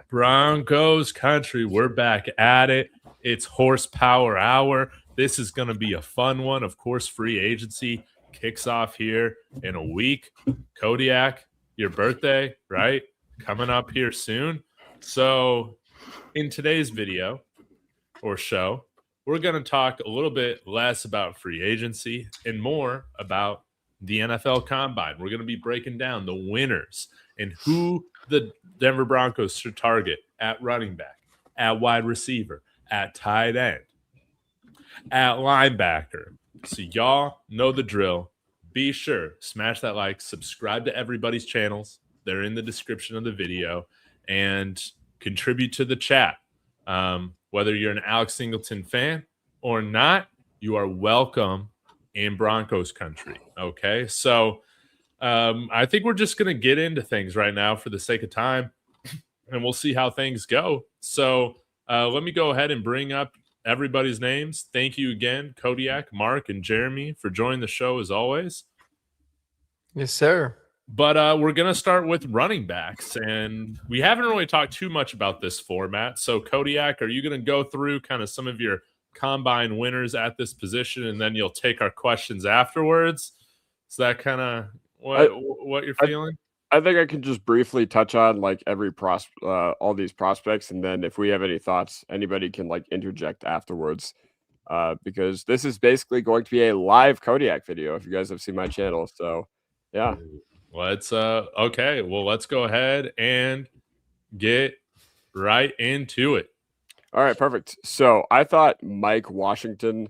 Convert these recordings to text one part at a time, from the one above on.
Broncos country, we're back at it. It's horsepower hour. This is going to be a fun one. Of course, free agency kicks off here in a week. Kodiak, your birthday, right? Coming up here soon. So in today's video or show, we're going to talk a little bit less about free agency and more about the NFL Combine. We're going to be breaking down the winners and who the Denver Broncos should target at running back, at wide receiver, at tight end, at linebacker. So y'all know the drill. Be sure, smash that like, subscribe to everybody's channels. They're in the description of the video, and contribute to the chat. Whether you're an Alex Singleton fan or not, you are welcome in Broncos country. Okay, so I think we're just going to get into things right now for the sake of time, and we'll see how things go. So let me go ahead and bring up everybody's names. Thank you again, Kodiak, Mark, and Jeremy, for joining the show as always. Yes, sir. But we're going to start with running backs, and we haven't really talked too much about this format. So, Kodiak, are you going to go through kind of some of your combine winners at this position, and then you'll take our questions afterwards? Is that kind of what you're feeling? I think I can just briefly touch on like every all these prospects, and then if we have any thoughts, anybody can like interject afterwards. Because this is basically going to be a live Kodiak video if you guys have seen my channel. So, yeah. Let's okay. Well, let's go ahead and get right into it. All right, perfect. So I thought Mike Washington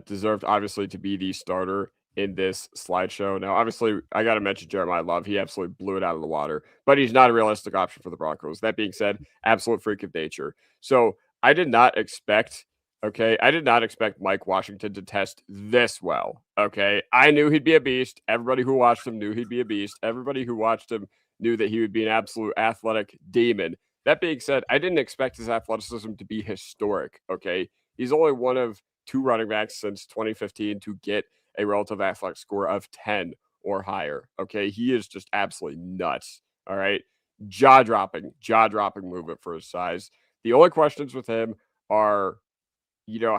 deserved obviously to be the starter in this slideshow. Now, obviously, I got to mention Jeremiah Love. He absolutely blew it out of the water, but he's not a realistic option for the Broncos. That being said, absolute freak of nature. So I did not expect Mike Washington to test this well. Okay. I knew he'd be a beast. Everybody who watched him knew he'd be a beast. Everybody who watched him knew that he would be an absolute athletic demon. That being said, I didn't expect his athleticism to be historic. Okay. He's only one of two running backs since 2015 to get a relative athletic score of 10 or higher. Okay. He is just absolutely nuts. All right. Jaw-dropping movement for his size. The only questions with him are,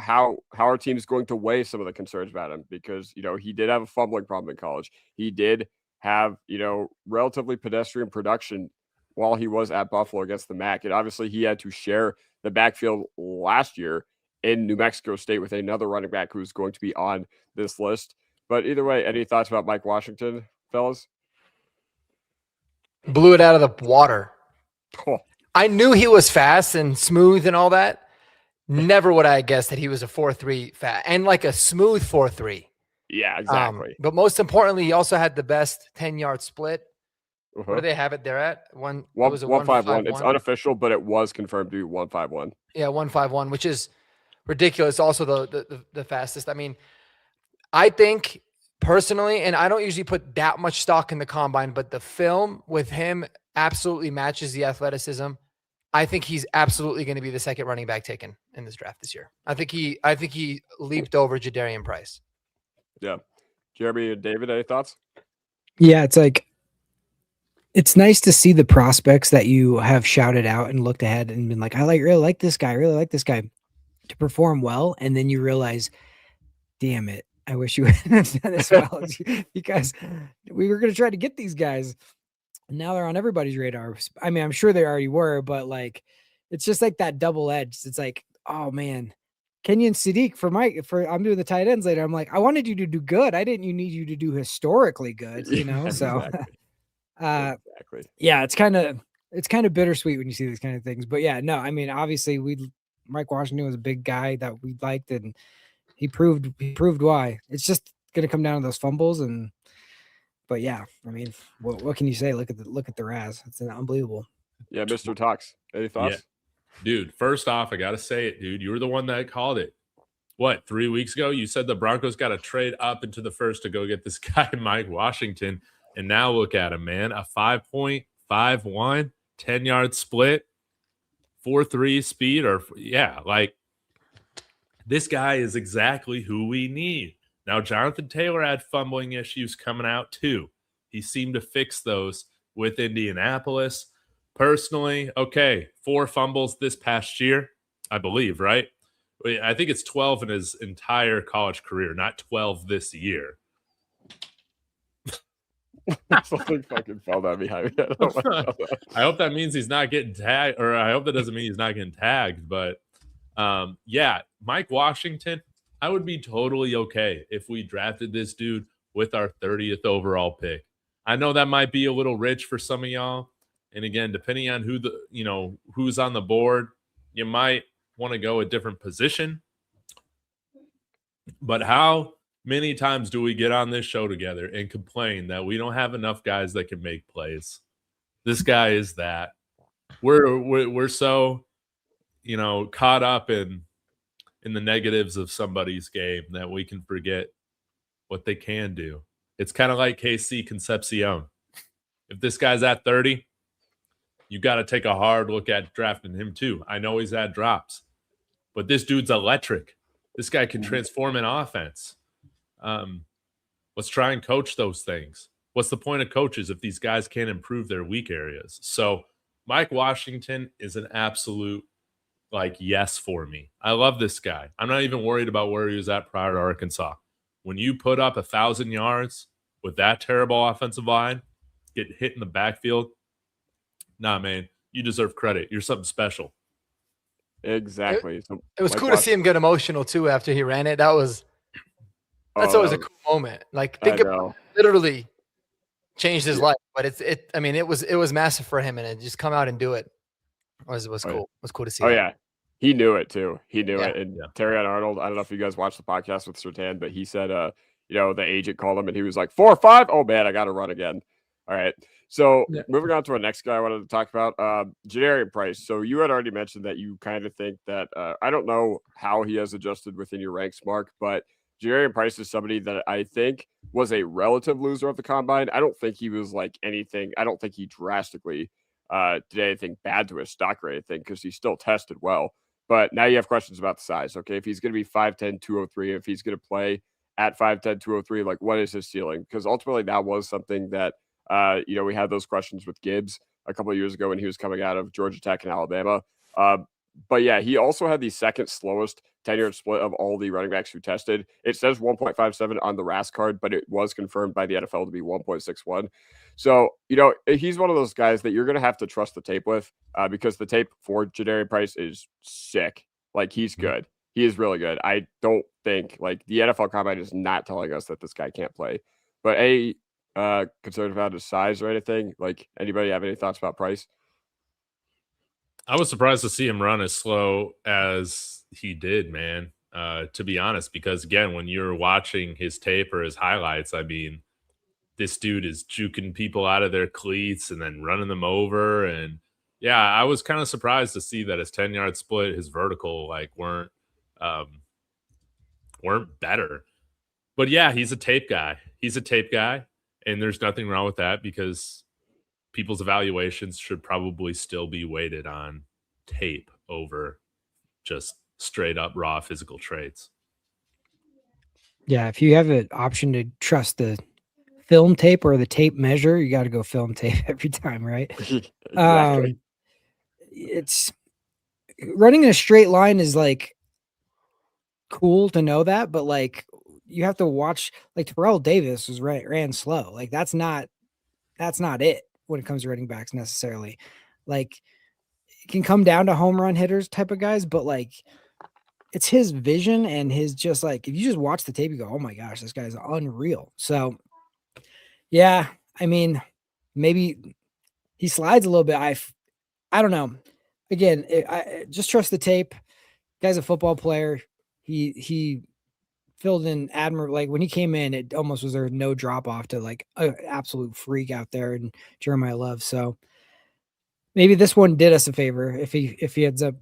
how our team is going to weigh some of the concerns about him, because, he did have a fumbling problem in college. He did have, relatively pedestrian production while he was at Buffalo against the MAC. And obviously he had to share the backfield last year in New Mexico State with another running back who's going to be on this list. But either way, any thoughts about Mike Washington, fellas? Blew it out of the water. Oh. I knew he was fast and smooth and all that. Never would I have guessed that he was a 4.3 fat and like a smooth 4.3. Yeah, exactly. But most importantly, he also had the best 10-yard split. What do they have it there at? One 151. It's unofficial, but it was confirmed to be 151. Yeah, 151, which is ridiculous. Also the fastest. I mean, I think personally, and I don't usually put that much stock in the combine, but the film with him absolutely matches the athleticism. I think he's absolutely going to be the second running back taken in this draft this year. I think he leaped over Jadarian Price. Yeah. Jeremy and David, any thoughts? Yeah, it's nice to see the prospects that you have shouted out and looked ahead and been like, really like this guy to perform well. And then you realize, damn it, I wish you hadn't done as well because we were going to try to get these guys. Now they're on everybody's radar. I mean, I'm sure they already were, but like, it's just like that double edge. It's like, oh man, Kenyon Sadiq I'm doing the tight ends later. I'm like, I wanted you to do good. I didn't need you to do historically good, So, exactly. Yeah, it's kind of bittersweet when you see these kind of things, but yeah, no, I mean, obviously Mike Washington was a big guy that we liked, and he proved why. It's just going to come down to those fumbles but yeah, I mean, what can you say? Look at the Raz. It's unbelievable. Yeah, Mr. Talks. Any thoughts? Yeah. Dude, first off, I got to say it, dude. You were the one that called it. What, 3 weeks ago? You said the Broncos got to trade up into the first to go get this guy, Mike Washington. And now look at him, man. A 5.51, 10-yard split, 4.3 speed. This guy is exactly who we need. Now, Jonathan Taylor had fumbling issues coming out too. He seemed to fix those with Indianapolis. personally, okay, 4 fumbles this past year, I believe, right? I think it's 12 in his entire college career, not 12 this year. Something fucking fell down behind me. I hope that means he's not getting tagged, or I hope that doesn't mean he's not getting tagged. But yeah, Mike Washington, I would be totally okay if we drafted this dude with our 30th overall pick. I know that might be a little rich for some of y'all. And again, depending on who's on the board, you might want to go a different position. But how many times do we get on this show together and complain that we don't have enough guys that can make plays? This guy is that. We're so, caught up in the negatives of somebody's game that we can forget what they can do. It's kind of like KC Concepcion. If this guy's at 30, you got to take a hard look at drafting him too. I know he's had drops, but this dude's electric. This guy can transform an offense. Let's try and coach those things. What's the point of coaches if these guys can't improve their weak areas? So Mike Washington is an absolute yes for me. I love this guy. I'm not even worried about where he was at prior to Arkansas. When you put up 1,000 yards with that terrible offensive line, get hit in the backfield, nah, man, you deserve credit. You're something special. Exactly. It was cool to see him get emotional too after he ran it. That's always a cool moment. Think about it, literally changed his life. But it was massive for him, and it just come out and do it was cool. It was cool to see. Oh yeah. He knew it too. He knew it. And Terry Arnold, I don't know if you guys watched the podcast with Sertan, but he said, the agent called him and he was like 4 or 5. Oh man, I got to run again. All right. So moving on to our next guy I wanted to talk about, Jadarian Price. So you had already mentioned that you kind of think that, I don't know how he has adjusted within your ranks, Mark, but Jadarian Price is somebody that I think was a relative loser of the combine. I don't think he was anything. I don't think he drastically did anything bad to his stock or anything because he still tested well. But now you have questions about the size. Okay, if he's going to be 5'10", 203, if he's going to play at 5'10", 203, what is his ceiling? Because ultimately that was something that, we had those questions with Gibbs a couple of years ago when he was coming out of Georgia Tech and Alabama. But yeah, he also had the second slowest 10-yard split of all the running backs who tested. It says 1.57 on the RAS card, but it was confirmed by the NFL to be 1.61. So, he's one of those guys that you're going to have to trust the tape with because the tape for Jadarian Price is sick. He's good. He is really good. I don't think, the NFL Combine is not telling us that this guy can't play. But concerned about his size or anything? Anybody have any thoughts about Price? I was surprised to see him run as slow as he did, man, to be honest, because, again, when you're watching his tape or his highlights, this dude is juking people out of their cleats and then running them over. And, yeah, I was kind of surprised to see that his 10-yard split, his vertical, weren't better. But, yeah, he's a tape guy. And there's nothing wrong with that because people's evaluations should probably still be weighted on tape over just straight up raw physical traits. Yeah, if you have an option to trust the film tape or the tape measure, you got to go film tape every time, right? Exactly. It's running in a straight line is cool to know that, but you have to watch. Terrell Davis ran slow. That's not it when it comes to running backs necessarily. It can come down to home run hitters type of guys, but it's his vision and his just if you just watch the tape, you go, oh my gosh, this guy's unreal. So yeah, maybe he slides a little bit. I don't know. Again, I just trust the tape. Guy's a football player. He filled in admirably. When he came in, it almost was there no drop off to an absolute freak out there and Jeremiah Love. So maybe this one did us a favor if he ends up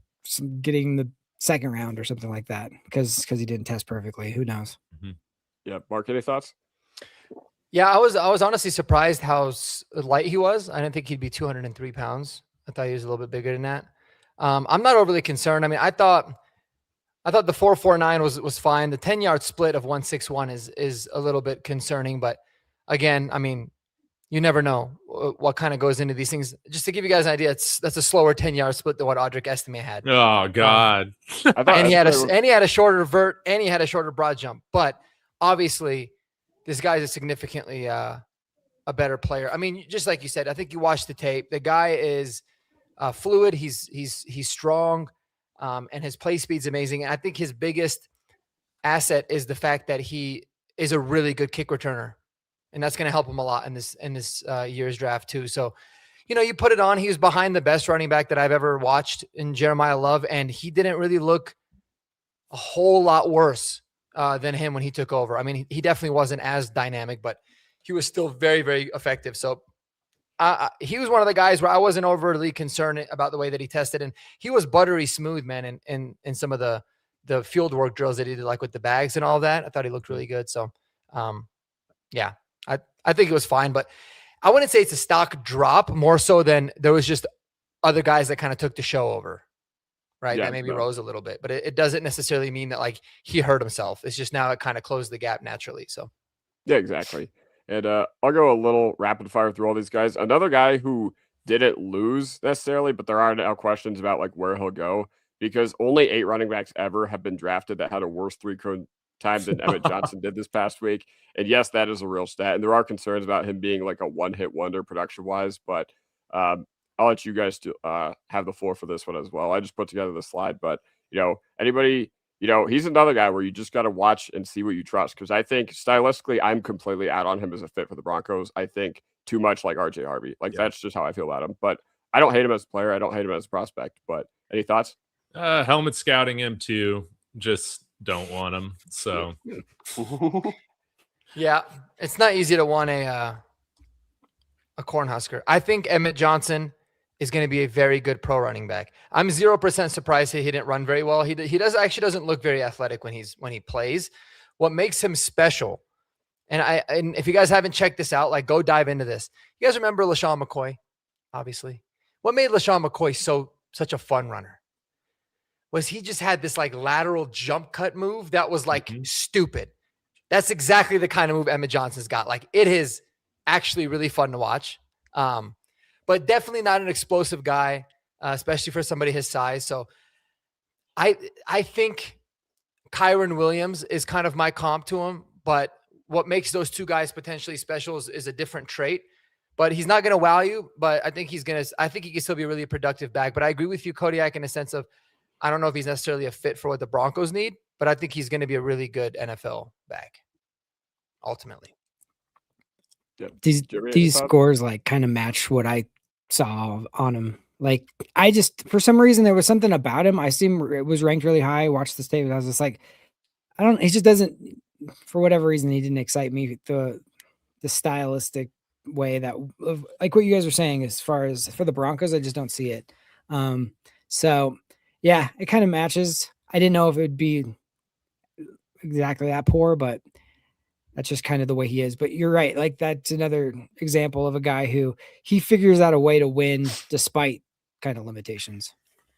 getting the second round or something like that because he didn't test perfectly. Who knows? Mm-hmm. Yeah, Mark, any thoughts? Yeah, I was honestly surprised how light he was. I didn't think he'd be 203 pounds. I thought he was a little bit bigger than that. I'm not overly concerned. I thought the 4.49 was fine. The 10-yard split of 1.61 is a little bit concerning, but again, you never know what kind of goes into these things. Just to give you guys an idea, that's a slower 10-yard split than what Audric Estime had. Oh God! And he had a shorter vert, and he had a shorter broad jump. But obviously, this guy's a significantly a better player. I mean, just like you said, I think you watched the tape. The guy is fluid. He's strong, and his play speed's amazing. And I think his biggest asset is the fact that he is a really good kick returner. And that's going to help him a lot in this year's draft too. So, you put it on. He was behind the best running back that I've ever watched in Jeremiah Love, and he didn't really look a whole lot worse than him when he took over. I mean, he definitely wasn't as dynamic, but he was still very, very effective. So he was one of the guys where I wasn't overly concerned about the way that he tested, and he was buttery smooth, man. In some of the field work drills that he did, like with the bags and all that, I thought he looked really good. So, yeah. I think it was fine, but I wouldn't say it's a stock drop, more so than there was just other guys that kind of took the show over, right? Yeah, that maybe rose a little bit, but it doesn't necessarily mean that like he hurt himself. It's just now it kind of closed the gap naturally. So yeah, exactly. And I'll go a little rapid fire through all these guys. Another guy who didn't lose necessarily, but there are now questions about like where he'll go, because only 8 running backs ever have been drafted that had a worse 3-cone time than Emmett Johnson did this past week. And yes, that is a real stat. And there are concerns about him being like a one-hit wonder production-wise, but I'll let you guys have the floor for this one as well. I just put together the slide, but anybody, he's another guy where you just got to watch and see what you trust. Because I think stylistically, I'm completely out on him as a fit for the Broncos. I think too much like RJ Harvey. That's just how I feel about him. But I don't hate him as a player. I don't hate him as a prospect. But any thoughts? Helmet scouting him too. Just don't want him. So yeah, it's not easy to want a Cornhusker. I think Emmett Johnson is going to be a very good pro running back. I'm 0% surprised he didn't run very well. He doesn't look very athletic when he plays. What makes him special, and if you guys haven't checked this out, like go dive into this. You guys remember LaShawn McCoy? Obviously, what made LaShawn McCoy such a fun runner was he just had this like lateral jump cut move that was like stupid. That's exactly the kind of move Emmett Johnson's got. Like it is actually really fun to watch. But definitely not an explosive guy, especially for somebody his size. So I think Kyron Williams is kind of my comp to him, but what makes those two guys potentially special is a different trait. But he's not going to wow you, but I think he can still be a really productive back. But I agree with you, Kodiak, in a sense of, I don't know if he's necessarily a fit for what the Broncos need, but I think he's going to be a really good NFL back ultimately. Yep. These scores like kind of match what I saw on him. Like I just, for some reason, there was something about him. It was ranked really high. I watched this tape and I was just like, he just doesn't, for whatever reason, he didn't excite me. The stylistic way that, like what you guys were saying, as far as for the Broncos, I just don't see it. So yeah, it kind of matches. I didn't know if it would be exactly that poor, but that's just kind of the way he is. But you're right. Like that's another example of a guy who he figures out a way to win despite kind of limitations.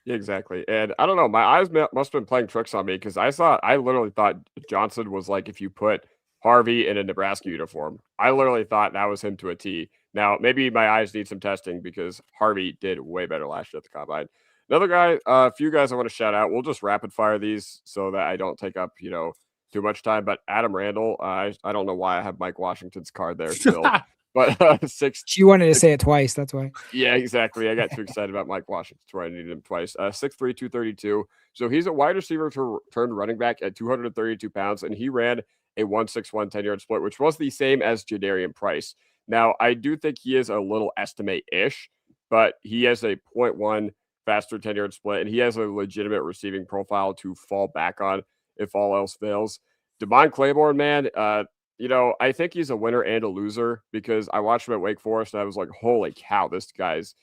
Yeah, exactly. And I don't know, my eyes must have been playing tricks on me because I literally thought Johnson was like if you put Harvey in a Nebraska uniform. I literally thought that was him to a T. Now, maybe my eyes need some testing because Harvey did way better last year at the Combine. Another guy, a few guys I want to shout out. We'll just rapid fire these so that I don't take up, too much time. But Adam Randall, I don't know why I have Mike Washington's card there still. But you wanted to say it twice. That's why. Yeah, exactly. I got too excited about Mike Washington. That's why I needed him twice. 6'3", 232. So he's a wide receiver turned running back at 232 pounds, and he ran a 1.61 10-yard split, which was the same as Jadarian Price. Now, I do think he is a little estimate-ish, but he has a 0.1 faster 10-yard split, and he has a legitimate receiving profile to fall back on if all else fails. Devon Claiborne, man, I think he's a winner and a loser because I watched him at Wake Forest, and I was like, holy cow, this guy's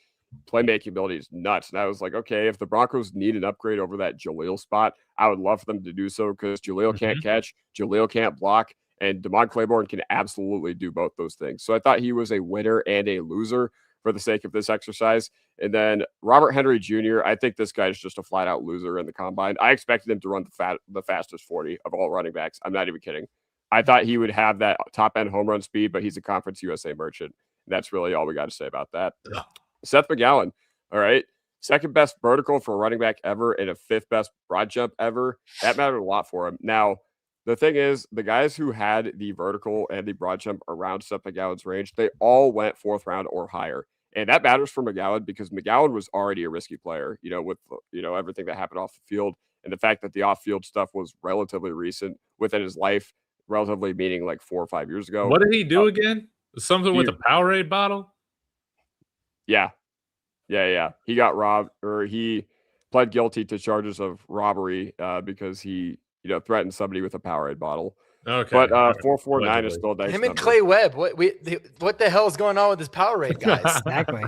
playmaking ability is nuts. And I was like, okay, if the Broncos need an upgrade over that Jaleel spot, I would love for them to do so because Jaleel can't catch, Jaleel can't block, and Devon Claiborne can absolutely do both those things. So I thought he was a winner and a loser for the sake of this exercise. And then Robert Henry Jr., I think this guy is just a flat-out loser in the Combine. I expected him to run the fastest 40 of all running backs. I'm not even kidding. I thought he would have that top-end home run speed, but he's a Conference USA merchant. That's really all we got to say about that. Yeah. Seth McGowan, all right. Second best vertical for a running back ever and a fifth best broad jump ever. That mattered a lot for him. Now, the thing is, the guys who had the vertical and the broad jump around Seth McGowan's range, they all went 4th round or higher. And that matters for McGowan because McGowan was already a risky player, with, everything that happened off the field. And the fact that the off-field stuff was relatively recent within his life, relatively meaning like 4 or 5 years ago. What did he do again? Something with a Powerade bottle? Yeah. He got robbed, or he pled guilty to charges of robbery because he, threatened somebody with a Powerade bottle. Okay. But 449 is still a nice Him and number. Clay Webb. What the hell is going on with this Powerade, guys? Exactly.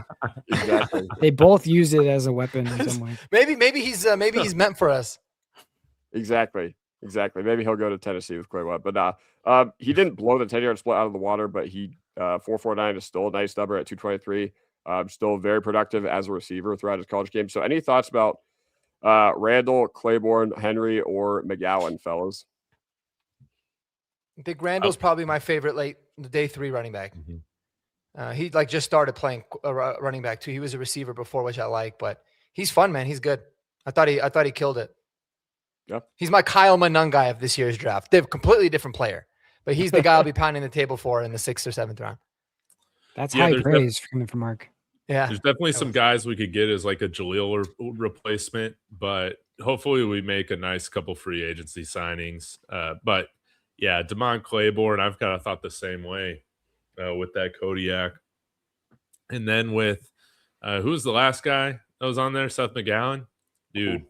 They both use it as a weapon in some way. Maybe he's meant for us. Exactly. Maybe he'll go to Tennessee with Clay Webb. But he didn't blow the 10-yard split out of the water, but he 449 is still a nice number at 223. Still very productive as a receiver throughout his college game. So any thoughts about Randall, Claiborne, Henry, or McGowan, fellas? I think Randall's probably my favorite day 3 running back. Mm-hmm. He just started playing running back too. He was a receiver before, which I like, but he's fun, man. He's good. I thought he killed it. Yeah. He's my Kyle Manung guy of this year's draft. They're a completely different player, but he's the guy I'll be pounding the table for in the 6th or 7th round. That's high praise coming from Mark. Yeah. There's definitely some guys we could get as like a Jaleel replacement, but hopefully we make a nice couple free agency signings. But yeah, Damon Claiborne, I've kind of thought the same way with that Kodiak. And then with who's the last guy that was on there? Seth McGowan? Dude.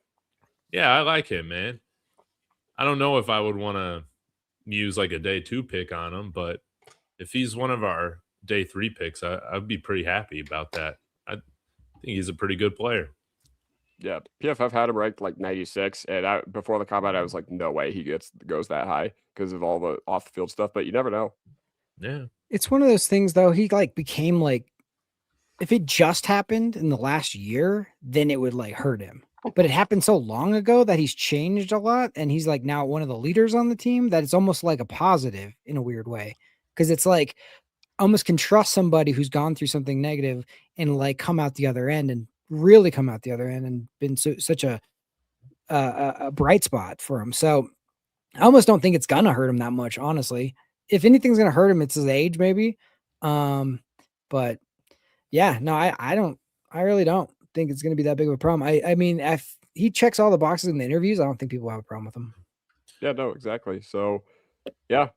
Yeah, I like him, man. I don't know if I would want to use like a day 2 pick on him, but if he's one of our day 3 picks, I'd be pretty happy about that. I think he's a pretty good player. Yeah, PFF had him ranked like 96, and before the combine, I was like, no way he goes that high because of all the off the field stuff. But you never know. Yeah, it's one of those things though. He became like, if it just happened in the last year, then it would hurt him. But it happened so long ago that he's changed a lot, and he's now one of the leaders on the team that it's almost like a positive in a weird way, because it's like almost can trust somebody who's gone through something negative and come out the other end and really come out the other end and been such a bright spot for him. So I almost don't think it's gonna hurt him that much, honestly. If anything's gonna hurt him, it's his age, maybe. But yeah, no, I really don't think it's gonna be that big of a problem. I mean, if he checks all the boxes in the interviews, I don't think people have a problem with him. Yeah, no, exactly. So yeah,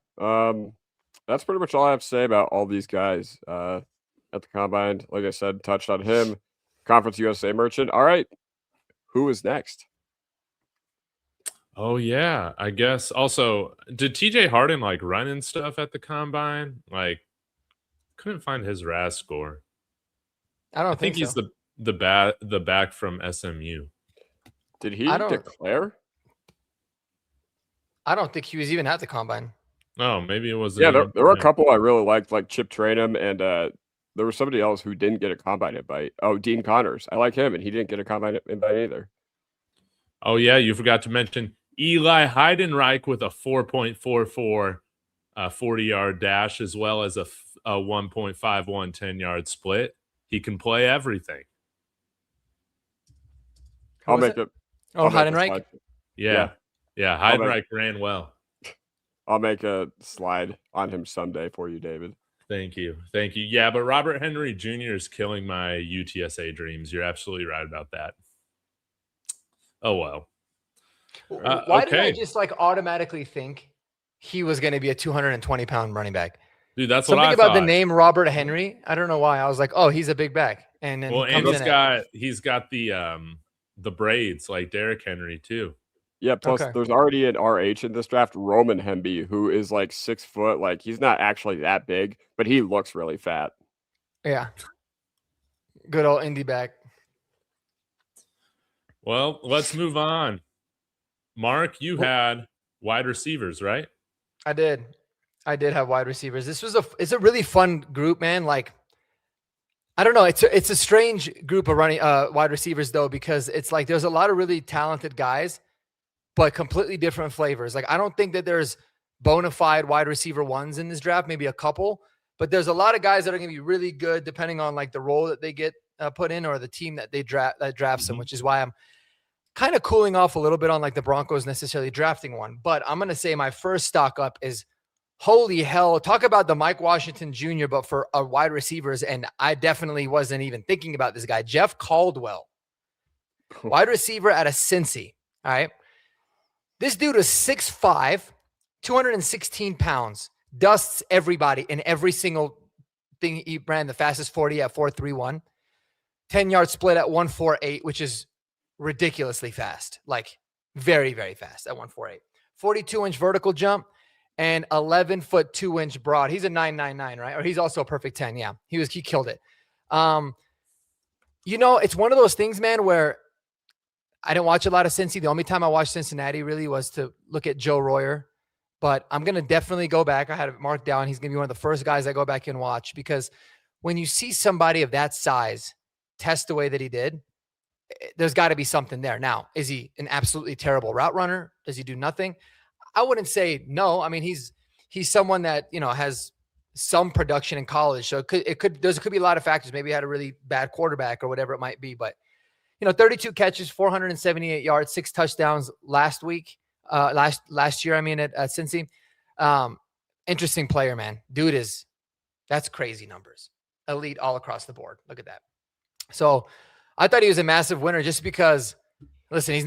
that's pretty much all I have to say about all these guys at the combine. Like I said, touched on him. Conference USA merchant. All right, who is next? Oh yeah, I guess. Also, did TJ Harden run and stuff at the combine? Couldn't find his RAS score. I think he's so. the back from SMU. Did he declare? I don't think he was even at the combine. Oh, maybe it was. Yeah, there were a couple I really liked, like Chip Trainum, and there was somebody else who didn't get a combine invite. Oh, Dean Connors. I like him, and he didn't get a combine invite either. Oh yeah, you forgot to mention Eli Heidenreich with a 4.44 40-yard dash, as well as a 1.51 10-yard split. He can play everything. I'll make it. Oh, Heidenreich? Yeah. Heidenreich ran well. I'll make a slide on him someday for you, David. Thank you. Yeah, but Robert Henry Jr. is killing my UTSA dreams. You're absolutely right about that. Oh, well. Why did I just automatically think he was going to be a 220-pound running back? Dude, that's something what I about thought. The name Robert Henry. I don't know why. I was like, oh, he's a big back. And then he's got the braids like Derrick Henry too. Yeah, plus there's already an RH in this draft, Roman Hemby, who is 6 foot. He's not actually that big, but he looks really fat. Yeah. Good old indie back. Well, let's move on. Mark, you had wide receivers, right? I did have wide receivers. It's a really fun group, man. I don't know. It's a strange group of running wide receivers though, because it's there's a lot of really talented guys, but completely different flavors. I don't think that there's bona fide wide receiver ones in this draft, maybe a couple, But there's a lot of guys that are going to be really good depending on like the role that they get put in or the team that they drafts them, which is why I'm kind of cooling off a little bit on like the Broncos necessarily drafting one. But I'm going to say my first stock up is, holy hell, talk about the Mike Washington Jr., but for wide receivers. And I definitely wasn't even thinking about this guy, Jeff Caldwell, wide receiver out of Cincy. All right. This dude is 6'5", 216 pounds, dusts everybody in every single thing. He ran the fastest 40 at 4.31, 10-yard split at 1.48, which is ridiculously fast, like very, very fast at 1.48, 42-inch vertical jump, and 11-foot 2-inch broad. He's a 9.99, right? Or he's also a perfect 10. Yeah, he killed it. It's one of those things, man, where I didn't watch a lot of Cincy. The only time I watched Cincinnati really was to look at Joe Royer. But I'm going to definitely go back. I had it marked down. He's going to be one of the first guys I go back and watch, because when you see somebody of that size test the way that he did, there's got to be something there. Now, is he an absolutely terrible route runner? Does he do nothing? I wouldn't say no. I mean, he's someone that, has some production in college. So it could be a lot of factors. Maybe he had a really bad quarterback or whatever it might be. But, 32 catches, 478 yards, 6 touchdowns last week. Last year, at Cincy. Interesting player, man. Dude that's crazy numbers. Elite all across the board. Look at that. So I thought he was a massive winner just because, listen, he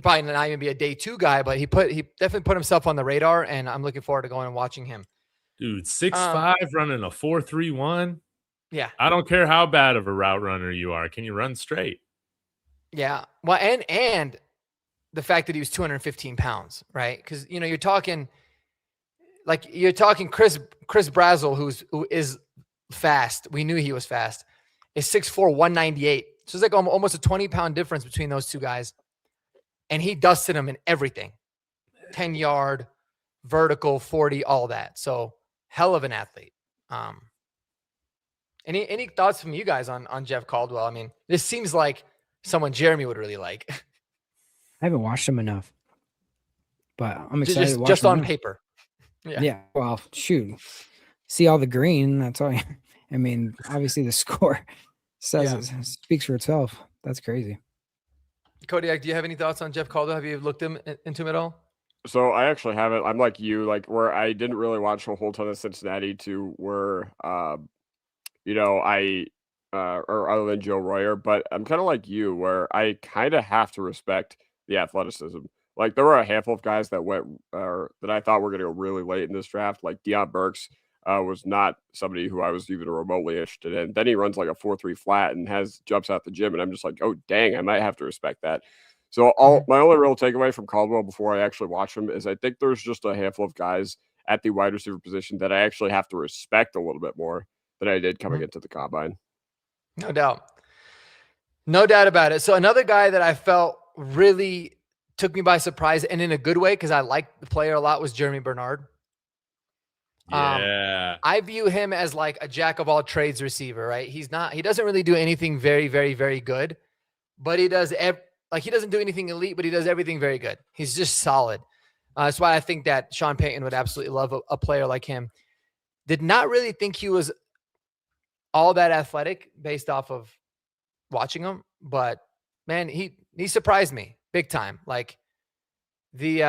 probably not even be a day 2 guy, but he definitely put himself on the radar, and I'm looking forward to going and watching him. Dude, 6'5", running a 4.31. Yeah. I don't care how bad of a route runner you are. Can you run straight? Yeah. Well, and the fact that he was 215 pounds, right? Because, you're talking Chris Brazel, who is fast. We knew he was fast. Is 6'4", 198. So it's like almost a 20-pound difference between those two guys. And he dusted him in everything. 10-yard, vertical, 40, all that. So hell of an athlete. Any thoughts from you guys on Jeff Caldwell? I mean, this seems like someone Jeremy would really like. I haven't watched him enough, but I'm excited to watch just him on now. paper. Yeah. Well, shoot. See all the green. That's all. Obviously the score speaks for itself. That's crazy. Kodiak, do you have any thoughts on Jeff Caldwell? Have you looked into him at all? So I actually haven't. I'm like you, where I didn't really watch a whole ton of Cincinnati to where, or other than Joe Royer, but I'm kind of like you, where I kind of have to respect the athleticism. Like, there were a handful of guys that went, that I thought were going to go really late in this draft. Like Deion Burks was not somebody who I was even remotely interested in. Then he runs like a 4.3 flat and jumps out the gym, and I'm just like, oh dang, I might have to respect that. So my only real takeaway from Caldwell before I actually watch him is I think there's just a handful of guys at the wide receiver position that I actually have to respect a little bit more than I did coming into the combine. No doubt. No doubt about it. So another guy that I felt really took me by surprise, and in a good way, because I liked the player a lot, was Jeremy Bernard. Yeah. I view him as like a jack of all trades receiver, right? He doesn't really do anything very, very, very good, but he does he doesn't do anything elite, but he does everything very good. He's just solid. That's why I think that Sean Payton would absolutely love a player like him. Did not really think he was all that athletic based off of watching him, but man, he surprised me big time. Like the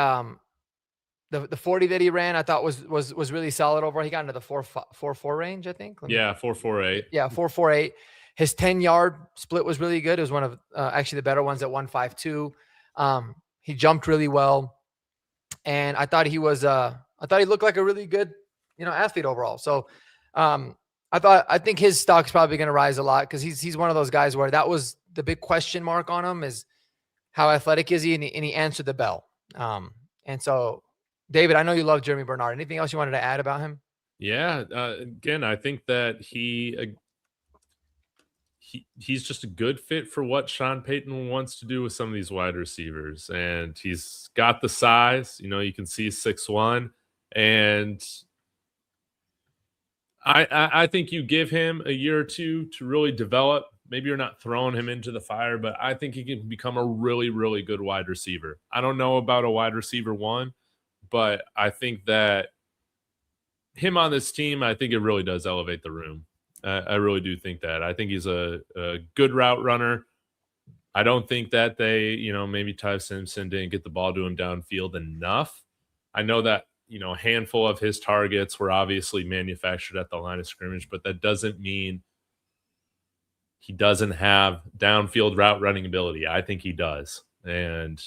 40 that he ran, I thought was really solid overall. He got into the 4.4 range, I think. 4.48. Yeah, 4.48. His 10-yard split was really good. It was one of actually the better ones at 1.52. He jumped really well, and I thought he looked like a really good, athlete overall. So I think his stock's probably going to rise a lot, because he's one of those guys where that was the big question mark on him, is how athletic is he, and he answered the bell. And so, David, I know you love Jeremy Bernard. Anything else you wanted to add about him? Yeah. Again, I think that he's just a good fit for what Sean Payton wants to do with some of these wide receivers. And he's got the size, you can see 6'1", and I think you give him a year or two to really develop. Maybe you're not throwing him into the fire, but I think he can become a really, really good wide receiver. I don't know about a wide receiver 1, but I think that him on this team, I think it really does elevate the room. I really do think that. I think he's a good route runner. I don't think that they, maybe Ty Simpson didn't get the ball to him downfield enough. I know that, a handful of his targets were obviously manufactured at the line of scrimmage, but that doesn't mean he doesn't have downfield route running ability. I think he does, and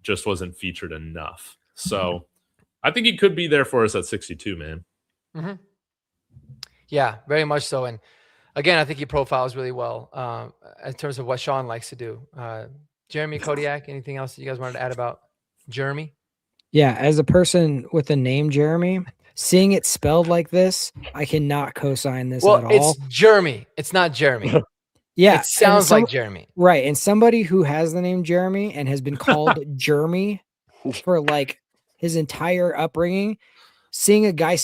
just wasn't featured enough. So I think he could be there for us at 62, man. Mm-hmm. Yeah, very much so. And again, I think he profiles really well in terms of what Sean likes to do. Jeremy, Kodiak, anything else that you guys wanted to add about Jeremy? Yeah, as a person with the name Jeremy, seeing it spelled like this, I cannot co-sign this at all. It's Jeremy. It's not Jeremy. Yeah. It sounds like Jeremy. Right. And somebody who has the name Jeremy and has been called Jeremy for like his entire upbringing, seeing a guy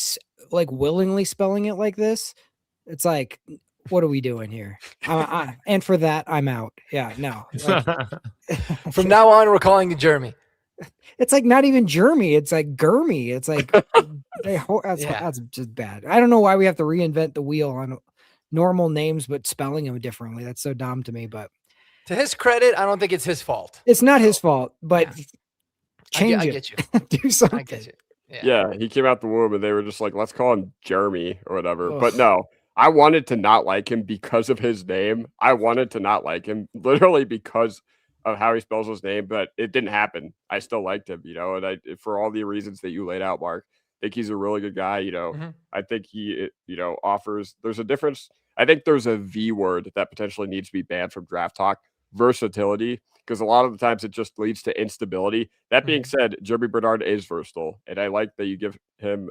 like willingly spelling it like this, it's like, what are we doing here? And for that, I'm out. Yeah, no. Like, from now on, we're calling you Jeremy. It's like not even Jeremy. It's like Gurmy. It's like that's just bad. I don't know why we have to reinvent the wheel on normal names, but spelling them differently. That's so dumb to me. But to his credit, I don't think it's his fault. It's not his fault, but change it. I get you. Do something. I get you. Yeah, he came out the womb and they were just like, let's call him Jeremy or whatever. Ugh. But no, I wanted to not like him because of his name. I wanted to not like him literally because of how he spells his name, but it didn't happen. I still liked him, and for all the reasons that you laid out, Mark, I think he's a really good guy. I think he, offers, there's a difference. I think there's a V word that potentially needs to be banned from draft talk: versatility, because a lot of the times it just leads to instability. That being said, Jeremy Bernard is versatile, and I like that you give him,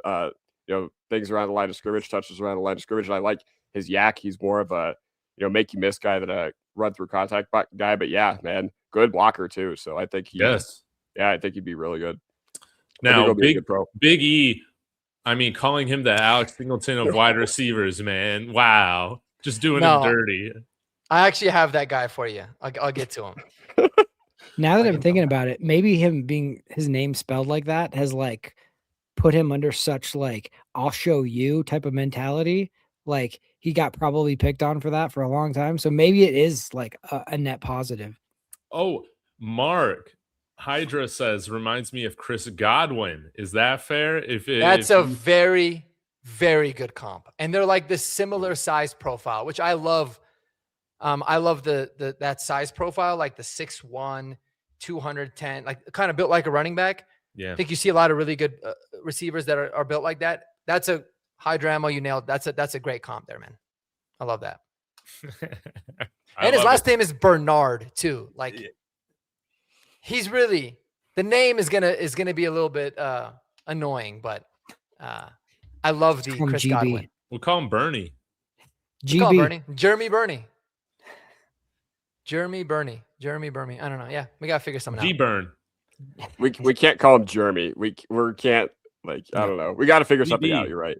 things around the line of scrimmage, touches around the line of scrimmage. And I like his yak. He's more of a, make you miss guy than a run through contact guy. But yeah, man, good blocker too. So I think I think he'd be really good. Now, Big E, I mean, calling him the Alex Singleton of wide receivers, man. Wow. Just doing him dirty. I actually have that guy for you. I'll get to him. Now that I'm thinking about it, maybe him being his name spelled like that has like put him under such like, I'll show you type of mentality. Like he got probably picked on for that for a long time. So maybe it is like a net positive. Oh, Mark Hydra says, reminds me of Chris Godwin. Is that fair? That's a very, very good comp. And they're like this similar size profile, which I love. I love that size profile, like the 6'1", 210, like kind of built like a running back. Yeah. I think you see a lot of really good receivers that are built like that. That's a Hydra ammo. You nailed. That's a great comp there, man. I love that. And his last name is Bernard too. Like he's really, the name is gonna be a little bit annoying, but I love the Chris GB. Godwin. We'll call him Bernie. GB. Call Bernie. Jeremy Bernie. I don't know. Yeah, we gotta figure something out. G-Burn. We can't call him Jeremy. We can't, like, I don't know. We got to figure something out. You're right.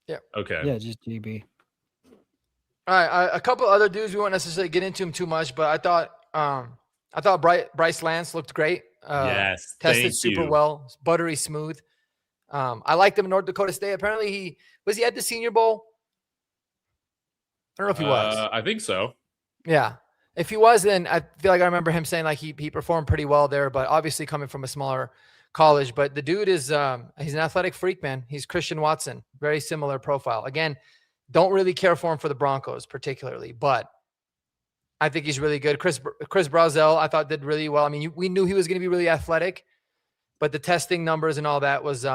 Yeah. Okay. Yeah, just GB. All right, a couple other dudes we won't necessarily get into him too much, but I thought Bryce Lance looked great. Yes, tested super well, buttery smooth. I liked him in North Dakota State. Apparently, he at the Senior Bowl. I don't know if he was. I think so. Yeah, if he was, then I feel like I remember him saying like he performed pretty well there. But obviously, coming from a smaller college, but the dude is he's an athletic freak, man. He's Christian Watson, very similar profile. Again, don't really care for him for the Broncos particularly, but I think he's really good. Chris Brazel, I thought did really well. I mean, we knew he was going to be really athletic, but the testing numbers and all that was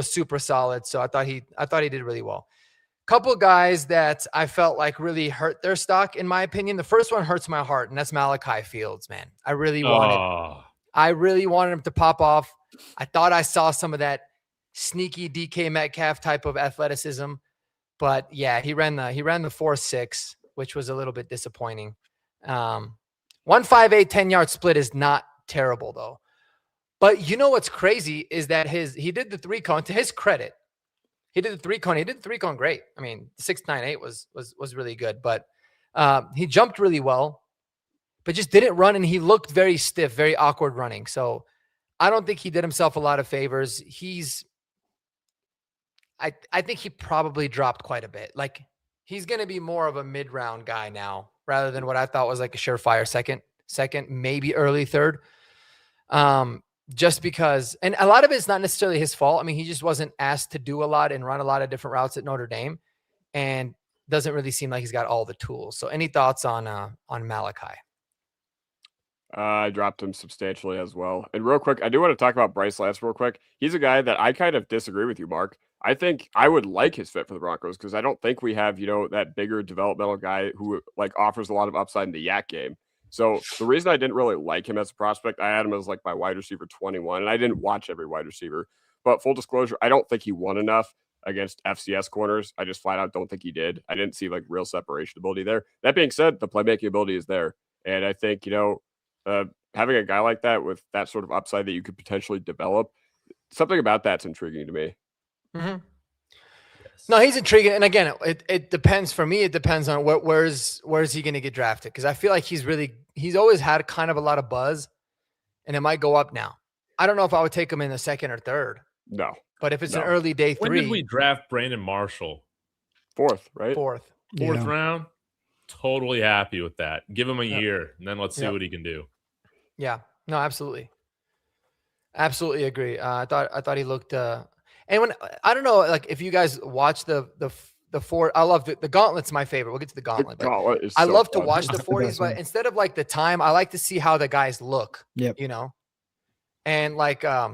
super solid. So I thought he did really well. Couple guys that I felt like really hurt their stock, in my opinion. The first one hurts my heart, and that's Malachi Fields, man. I really wanted him to pop off. I thought I saw some of that sneaky DK Metcalf type of athleticism, but yeah, he ran the 4.6, which was a little bit disappointing. 1.58 10-yard split is not terrible though. But you know what's crazy is that he did the 3-cone. To his credit, he did the 3-cone. He did the 3-cone great. I mean, 6.98 was really good, but he jumped really well, but just didn't run, and he looked very stiff, very awkward running. So I don't think he did himself a lot of favors. He's I think he probably dropped quite a bit. Like he's going to be more of a mid-round guy now rather than what I thought was like a surefire second, maybe early third. Just because, and a lot of it's not necessarily his fault. I mean, he just wasn't asked to do a lot and run a lot of different routes at Notre Dame, and doesn't really seem like he's got all the tools. So any thoughts on Malachi? I dropped him substantially as well. And real quick, I do want to talk about Bryce Lance real quick. He's a guy that I kind of disagree with you, Mark. I think I would like his fit for the Broncos because I don't think we have, that bigger developmental guy who like offers a lot of upside in the yak game. So the reason I didn't really like him as a prospect, I had him as like my wide receiver 21, and I didn't watch every wide receiver. But full disclosure, I don't think he won enough against FCS corners. I just flat out don't think he did. I didn't see like real separation ability there. That being said, the playmaking ability is there. And I think, having a guy like that with that sort of upside that you could potentially develop, something about that's intriguing to me. Mm-hmm. No, he's intriguing. And again, it depends for me. It depends on where's he going to get drafted. Cause I feel like he's always had kind of a lot of buzz, and it might go up now. I don't know if I would take him in the second or third. No, but if it's an early day 3, when did we draft Brandon Marshall? Fourth, right? Fourth round. Totally happy with that. Give him a year, and then let's see what he can do. Yeah, no, absolutely agree. I thought he looked. And when I don't know, like if you guys watch the 4, I love the Gauntlet's my favorite. We'll get to the Gauntlet. The Gauntlet is I so love fun. to watch the 40s, but instead of like the time, I like to see how the guys look. Yep. And like I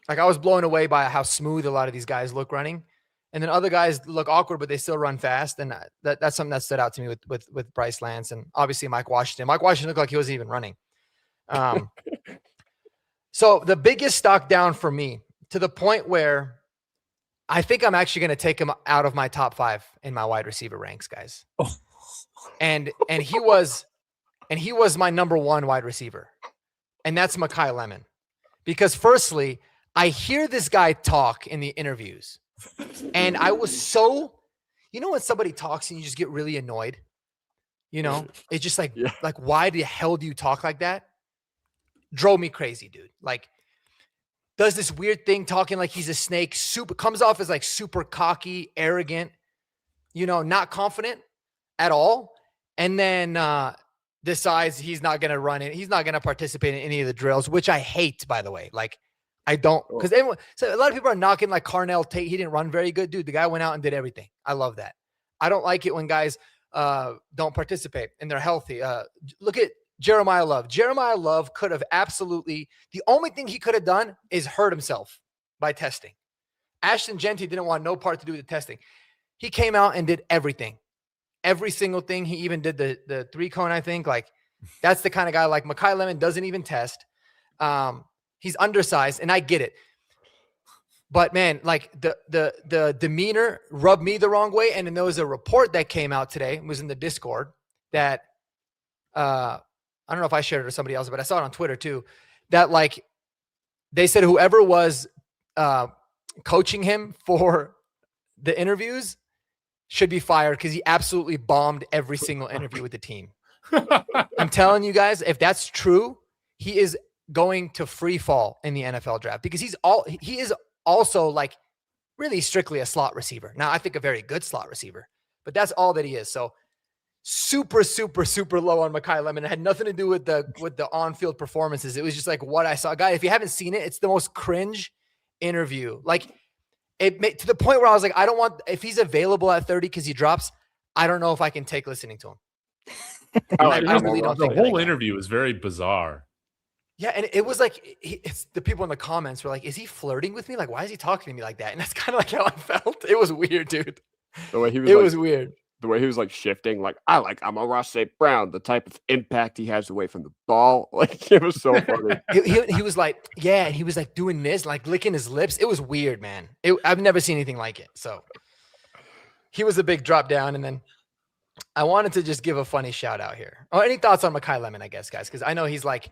was blown away by how smooth a lot of these guys look running. And then other guys look awkward, but they still run fast. And that's something that stood out to me with Bryce Lance and obviously Mike Washington. Mike Washington looked like he wasn't even running. So the biggest stock down for me, to the point where I think I'm actually going to take him out of my top 5 in my wide receiver ranks, guys. Oh. And he was my number 1 wide receiver. And that's Makai Lemon. Because firstly, I hear this guy talk in the interviews. And I was so, when somebody talks and you just get really annoyed, it's just like, like, why the hell do you talk like that? Drove me crazy, dude. Like, does this weird thing talking like he's a snake, comes off as like super cocky, arrogant, not confident at all. And then decides he's not going to run it. He's not going to participate in any of the drills, which I hate, by the way. Like, I don't, because so a lot of people are knocking like Carnell Tate. He didn't run very good. Dude, the guy went out and did everything. I love that. I don't like it when guys don't participate and they're healthy. Look at Jeremiah Love. Jeremiah Love could have absolutely, the only thing he could have done is hurt himself by testing. Ashton Genty didn't want no part to do with the testing. He came out and did everything. Every single thing. He even did the 3-cone, I think. Like, that's the kind of guy. Like Makai Lemon doesn't even test. He's undersized, and I get it. But man, like the demeanor rubbed me the wrong way. And then there was a report that came out today, it was in the Discord, that I don't know if I shared it or somebody else, but I saw it on Twitter too, that like they said whoever was coaching him for the interviews should be fired because he absolutely bombed every single interview with the team. I'm telling you guys, if that's true, he is going to free fall in the NFL draft because he is also like really strictly a slot receiver. Now, I think a very good slot receiver, but that's all that he is. So super, super, super low on Makai Lemon. It had nothing to do with the on-field performances. It was just like what I saw. Guy, if you haven't seen it, it's the most cringe interview. Like it made to the point where I was like, I don't want, if he's available at 30 because he drops, I don't know if I can take listening to him. I really don't think the whole interview was very bizarre. Yeah, and it was like, it's the people in the comments were like, is he flirting with me? Like, why is he talking to me like that? And that's kind of like how I felt. It was weird, dude. The way he was, was weird. The way he was like shifting, like, I'm a Ross St. Brown, the type of impact he has away from the ball. Like, it was so funny. he was like, yeah, and he was like doing this, like licking his lips. It was weird, man. I've never seen anything like it. So he was a big drop down. And then I wanted to just give a funny shout out here. Oh, any thoughts on Makai Lemon, I guess, guys? Because I know he's like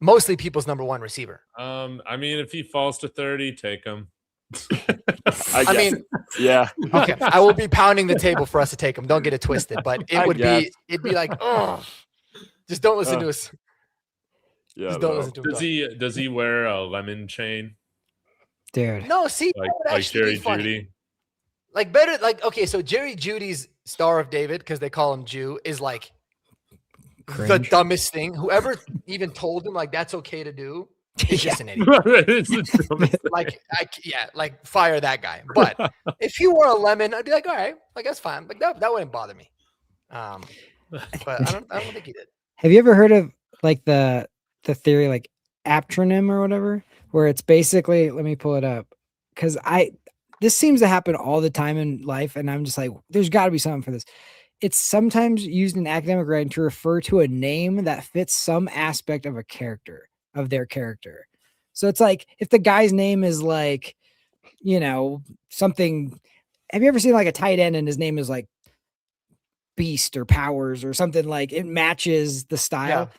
mostly people's number 1 receiver. I mean, if he falls to 30, take him. I mean, yeah. Okay, I will be pounding the table for us to take him. Don't get it twisted, but it'd be like, oh, just don't listen to us. Yeah. Just don't listen to him. Does he wear a lemon chain? Dude. No, see, that Like would actually Jerry be funny. Judy. Like better, like okay, so Jerry Judy's Star of David, because they call him Jew, is like the Cringe. dumbest thing. Whoever even told him like that's okay to do is just an idiot. It's the dumbest thing. Like fire that guy. But if he wore a lemon, I'd be like, all right, like that's fine. Like that wouldn't bother me. But I don't think he did. Have you ever heard of like the theory like aptronym or whatever, where it's basically, let me pull it up, because this seems to happen all the time in life, and I'm just like, there's got to be something for this. It's sometimes used in academic writing to refer to a name that fits some aspect of their character. So it's like if the guy's name is like, something. Have you ever seen like a tight end and his name is like Beast or Powers or something, like it matches the style? Yeah.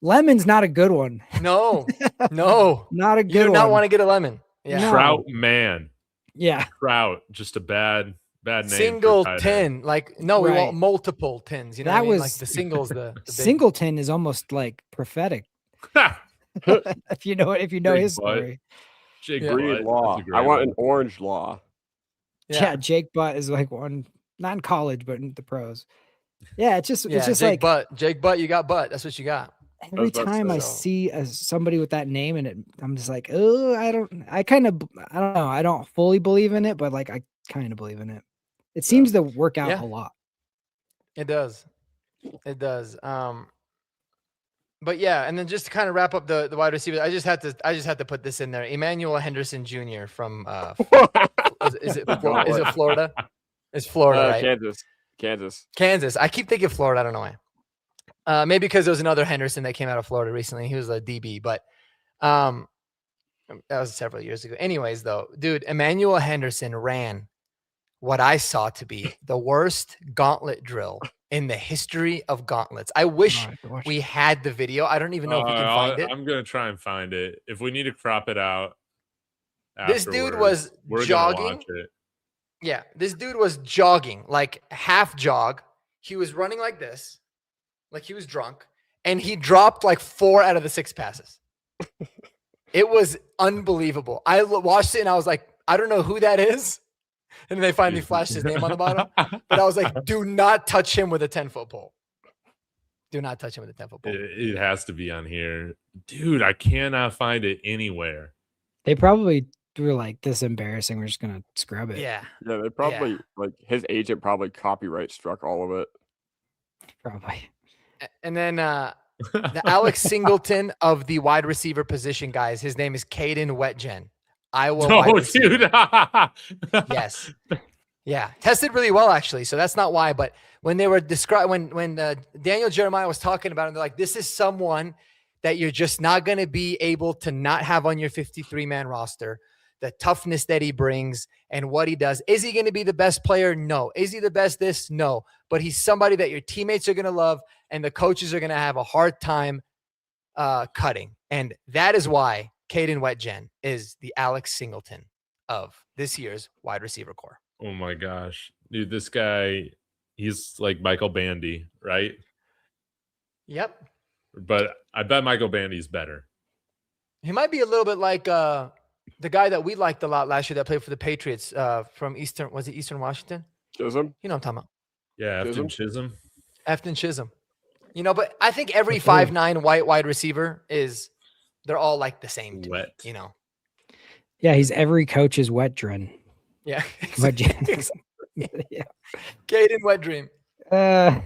Lemon's not a good one. No, Not a good you do not one. want to get a lemon. Yeah. No. Trout man. Yeah. Trout, just a bad name. Single for tight tin. end. Like, no, we Right. want multiple tins. You know That what I mean? was- Like the singles, the big. Singleton is almost like prophetic. if you know Big his butt. story. Jake Yeah. Green Butt, law. that's a great I want one. an orange law. Yeah. Jake Butt is like one, not in college, but in the pros. Yeah, it's just Jake like Butt, you got butt. That's what you got. every about to time I say. see somebody with that name, and I'm just like, oh, I don't know. I don't fully believe in it, but like I kind of believe in it. It seems to work out Yeah. a lot. It does. But yeah, and then just to kind of wrap up the wide receiver, I just had to put this in there. Emmanuel Henderson Jr. from is it Florida? It's Florida, right? Kansas. I keep thinking Florida. I don't know why. Maybe because there was another Henderson that came out of Florida recently. He was a DB, but that was several years ago. Anyways, though, dude, Emmanuel Henderson ran what I saw to be the worst gauntlet drill in the history of gauntlets. I wish we had the video. I don't even know if we can find it. I'm gonna try and find it. If we need to crop it out, This dude afterwards, was we're jogging. gonna watch it. Yeah, this dude was jogging, like half jog. He was running like this, like he was drunk, and he dropped like 4 out of the 6 passes. It was unbelievable. I watched it and I was like, I don't know who that is. And then they finally flashed his name on the bottom. But I was like, do not touch him with a 10-foot pole. Do not touch him with a 10-foot pole. It has to be on here, dude. I cannot find it anywhere. They probably were like, this is embarrassing. We're just gonna scrub it. Yeah. Yeah, they probably like his agent probably copyright struck all of it. Probably. And then the Alex Singleton of the wide receiver position, guys. His name is Caden Wetgen. Iowa wide receiver. Dude. Yes. Yeah. Tested really well, actually. So that's not why. But when they were when Daniel Jeremiah was talking about him, they're like, this is someone that you're just not going to be able to not have on your 53-man roster. The toughness that he brings and what he does. Is he going to be the best player? No. Is he the best this? No. But he's somebody that your teammates are going to love and the coaches are going to have a hard time cutting. And that is why Caden Wetgen is the Alex Singleton of this year's wide receiver core. Oh my gosh, dude, this guy, he's like Michael Bandy, right? Yep. But I bet Michael Bandy's better. He might be a little bit like the guy that we liked a lot last year that played for the Patriots from Eastern Washington? Chisholm? You know what I'm talking about. Yeah, Afton Chisholm. Afton Chisholm. You know, but I think every 5'9" white wide receiver they're all like the same to me, you know. Yeah, he's every coach's wet dream. Yeah. Yeah. Caden Wet Dream. Well,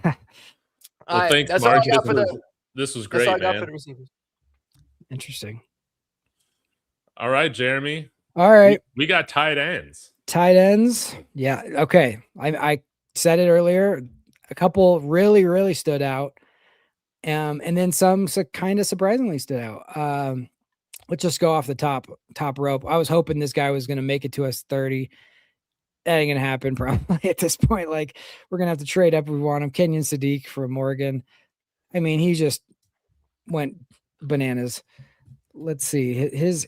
thanks, that's Mark. all I got for This was great, that's all I got man. for the receivers. Interesting. All right, Jeremy. All right. We got tight ends. Tight ends. Yeah. Okay. I said it earlier. A couple really, really stood out. And then some kind of surprisingly stood out. Let's just go off the top rope. I was hoping this guy was going to make it to us 30. That ain't going to happen probably at this point. Like, we're going to have to trade up if we want him. Kenyon Sadiq from Oregon. I mean, he just went bananas. Let's see. His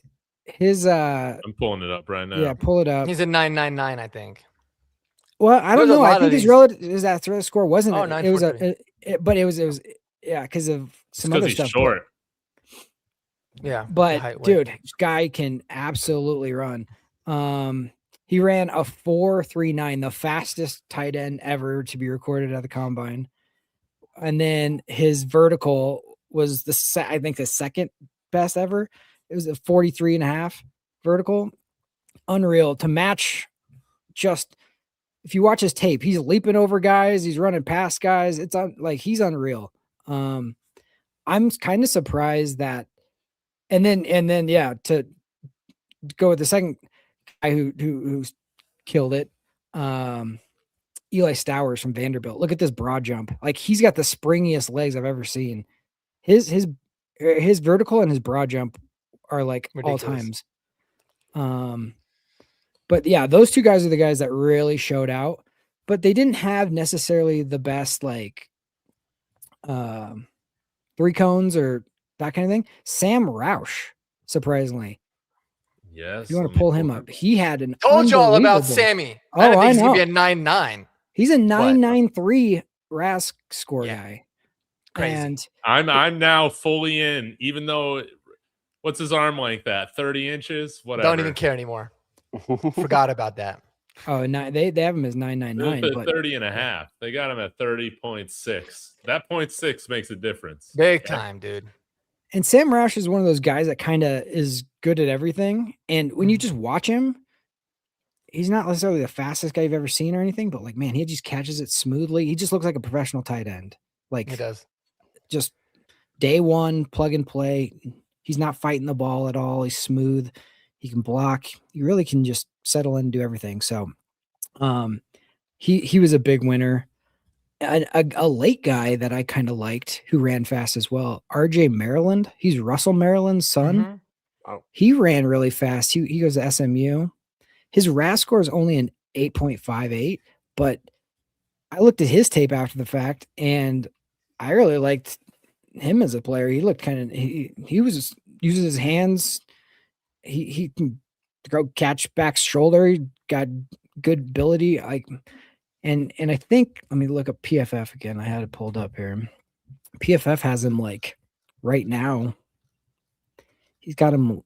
I'm pulling it up right now. yeah, pull it up. He's a 999, I think. Well, I don't There's a know. I lot think of his these. relative that throw score wasn't. Oh, It was 943. but it was yeah, because of some Because other he's stuff. short. Yeah. the But height, weight. dude, this guy can absolutely run. He ran a 4.39, the fastest tight end ever to be recorded at the combine. And then his vertical was I think the second best ever. It was a 43.5 vertical. Unreal to match. Just if you watch his tape, he's leaping over guys, he's running past guys. It's like he's unreal. I'm kind of surprised that, and then yeah, to go with the second guy who's killed it. Eli Stowers from Vanderbilt. Look at this broad jump. Like he's got the springiest legs I've ever seen. His vertical and his broad jump are like Ridiculous. all times. But yeah, those two guys are the guys that really showed out, but they didn't have necessarily the best like 3 cones or that kind of thing. Sam Roush, surprisingly. Yes. If you want to pull him up, he had an Told y'all about unbelievable- Sammy. Oh, I didn't I think he's know. gonna be a 9.9. He's a 9.93 RAS score Yeah. guy. Crazy. And I'm now fully in, even though what's his arm length at 30 inches? Whatever. Don't even care anymore. Forgot about that. they have him as 9.99, but 30 and a half. They got him at 30.6. That 0.6 makes a difference. Big time, dude. and Sam Roush is one of those guys that kind of is good at everything. And when you just watch him, he's not necessarily the fastest guy you've ever seen or anything, but like, man, he just catches it smoothly. He just looks like a professional tight end. Like He does. just day one, plug and play. He's not fighting the ball at all. He's smooth. He can block. You really can just settle in and do everything. So he was a big winner. A late guy that I kind of liked who ran fast as well, RJ Maryland. He's Russell Maryland's son. Mhm. Oh. He ran really fast. He goes to SMU. His RAS score is only an 8.58, but I looked at his tape after the fact and I really liked him as a player. He looked kind of he was uses his hands. He can go catch back shoulder. He got good ability. And I think, let me look up PFF again. I had it pulled up here. PFF has him like right now. He's got him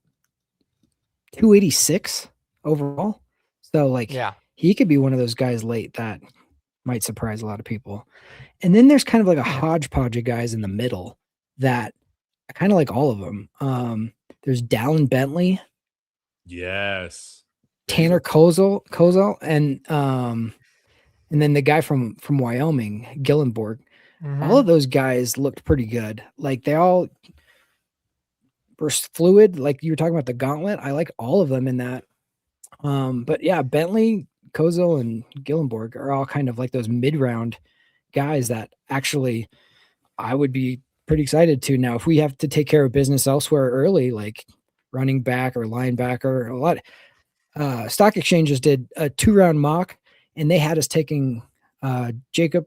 286 overall. So like, Yeah. he could be one of those guys late that might surprise a lot of people. And then there's kind of like a hodgepodge of guys in the middle that I kind of like all of them. There's Dallin Bentley, Yes. Tanner Kozel, and then the guy from Wyoming, Gillenborg. Mhm. All of those guys looked pretty good. Like they all were fluid. Like you were talking about the gauntlet. I like all of them in that. But yeah, Bentley, Kozel, and Gillenborg are all kind of like those mid-round guys that actually I would be pretty excited to. Now, if we have to take care of business elsewhere early, like running back or linebacker, a lot stock exchanges did a 2-round mock and they had us taking Jacob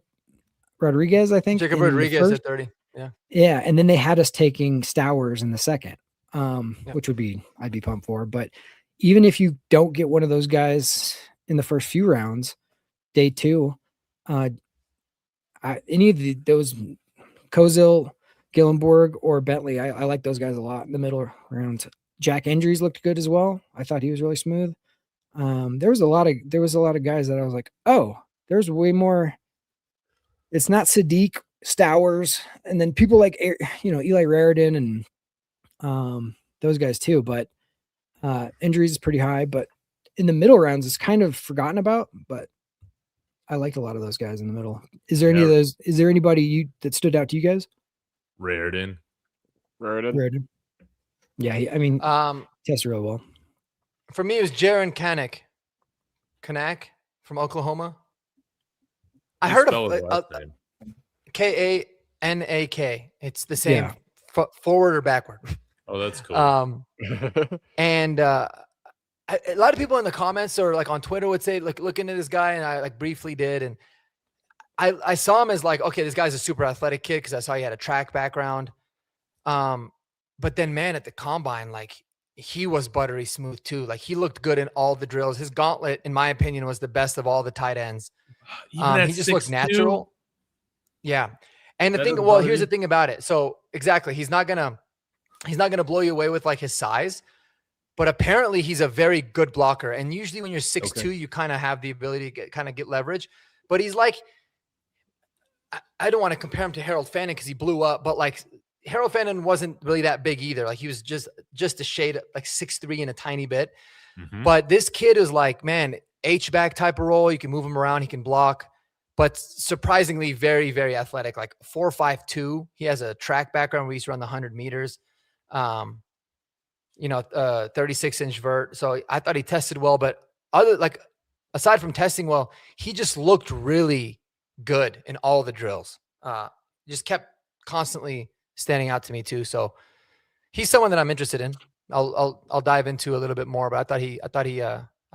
Rodriguez, I think. Jacob in the Rodriguez first. at 30. Yeah. Yeah, and then they had us taking Stowers in the second, Yep. which I'd be pumped for. But even if you don't get one of those guys in the first few rounds, day 2, any of those Kozel, Gillenborg, or Bentley, I like those guys a lot in the middle rounds. Jack Endries looked good as well. I thought he was really smooth. There was a lot of guys that I was like, oh, there's way more. It's not Sadiq, Stowers, and then people like Eli Raridan and those guys too. But injuries is pretty high. But in the middle rounds, it's kind of forgotten about. But I liked a lot of those guys in the middle. Is there any of those? Is there anybody that stood out to you guys? Raridan. Raridan. Yeah, I mean, tests really well. For me, it was Jaron Kanak from Oklahoma. I heard Spell his of last name. Kanak. It's the same Yeah. forward or backward. Oh, that's cool. And a lot of people in the comments or like on Twitter would say, like, looking at this guy, and I like briefly did, and I saw him as like, okay, this guy's a super athletic kid because I saw he had a track background. But then, man, at the combine, like he was buttery smooth too. Like he looked good in all the drills. His gauntlet, in my opinion, was the best of all the tight ends. He just looked 6'2"? natural. Yeah. And the Better thing, than well, here's Buttery? the thing about it. So exactly, he's not gonna He's not going to blow you away with like his size, but apparently he's a very good blocker. And usually when you're 6'2", you kind of have the ability to get leverage. But he's like, I don't want to compare him to Harold Fannin because he blew up, but like Harold Fannin wasn't really that big either. Like he was just a shade like 6'3" and a tiny bit. But this kid is like, man, H-back type of role. You can move him around. He can block. But surprisingly very, very athletic, like 4.52. He has a track background where he used to run the 100 meters. 36-inch vert. So I thought he tested well, but aside from testing well, he just looked really good in all the drills. Just kept constantly standing out to me too. So he's someone that I'm interested in. I'll dive into a little bit more, but I thought he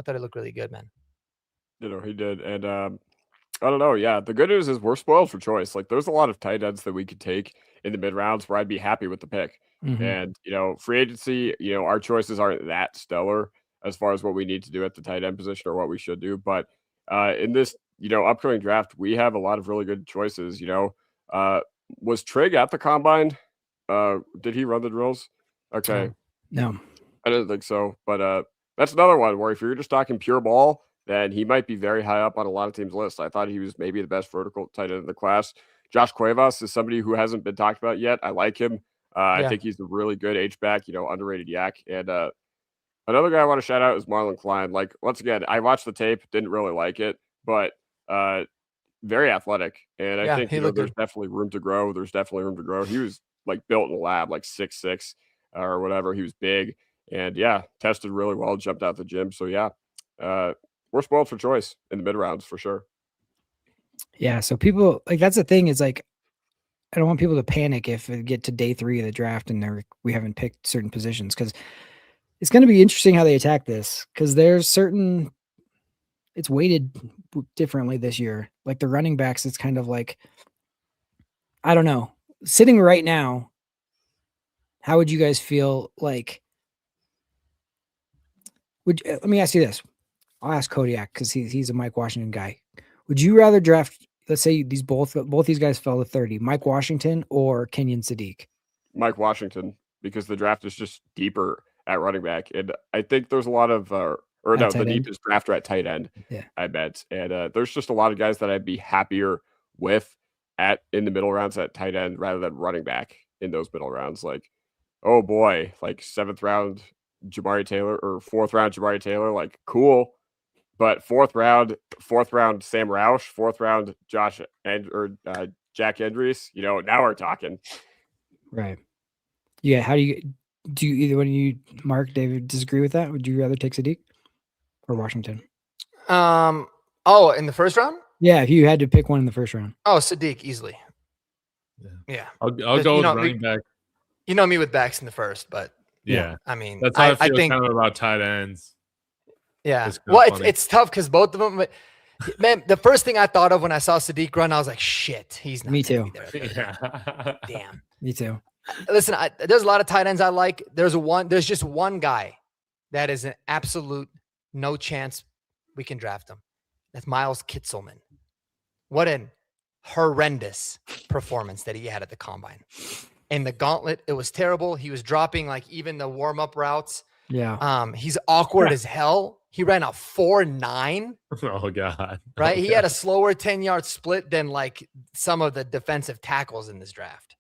looked really good, man. He did. And I don't know. Yeah. The good news is we're spoiled for choice. Like there's a lot of tight ends that we could take in the mid rounds where I'd be happy with the pick. And, free agency, our choices aren't that stellar as far as what we need to do at the tight end position or what we should do. But in this, upcoming draft, we have a lot of really good choices. Was Trigg at the combine? Did he run the drills? Okay. No. I didn't think so. But that's another one where if you're just talking pure ball, then he might be very high up on a lot of teams' lists. I thought he was maybe the best vertical tight end in the class. Josh Cuevas is somebody who hasn't been talked about yet. I like him. I think he's a really good H-back, underrated yak. And another guy I want to shout out is Marlon Klein. Like, once again, I watched the tape, didn't really like it, but very athletic. And I think there's definitely room to grow. He was like built in a lab, like 6'6" or whatever. He was big and tested really well, jumped out the gym. So we're spoiled for choice in the mid rounds for sure. Yeah. So people like, that's the thing is like, I don't want people to panic if we get to day 3 of the draft and we haven't picked certain positions, because it's going to be interesting how they attack this, because it's weighted differently this year. Like the running backs, it's kind of like, I don't know, sitting right now, how would you guys feel like, let me ask you this. I'll ask Kodiak because he's a Mike Washington guy. Would you rather draft, let's say both these guys fell to 30, Mike Washington or Kenyon Sadiq? Mike Washington, because the draft is just deeper at running back. And I think there's a lot of, the deepest draft are at tight end, I bet. And there's just a lot of guys that I'd be happier with in the middle rounds at tight end rather than running back in those middle rounds. Like, oh boy, like 7th round Jamari Taylor or 4th round Jamari Taylor, like cool. But 4th round Sam Roush, 4th round Jack Endries, now we're talking. Right. Yeah. How do you either one of you, Mark, David, disagree with that? Would you rather take Sadiq or Washington? In the first round? Yeah, if you had to pick one in the first round. Oh, Sadiq easily. Yeah. I'll go with running back. You know me with backs in the first, but I mean, that's how I think kind of about tight ends. Yeah. Well, it's tough because both of them, but man, the first thing I thought of when I saw Sadiq run, I was like, shit, he's not. Me too. Damn. Me too. Listen, there's a lot of tight ends I like. There's just one guy that is an absolute no chance we can draft him. That's Miles Kitselman. What an horrendous performance that he had at the combine. In the gauntlet, it was terrible. He was dropping like even the warm-up routes. Yeah. He's awkward as hell. He ran a 4.9. Oh God. Right. He had a slower 10-yard split than like some of the defensive tackles in this draft.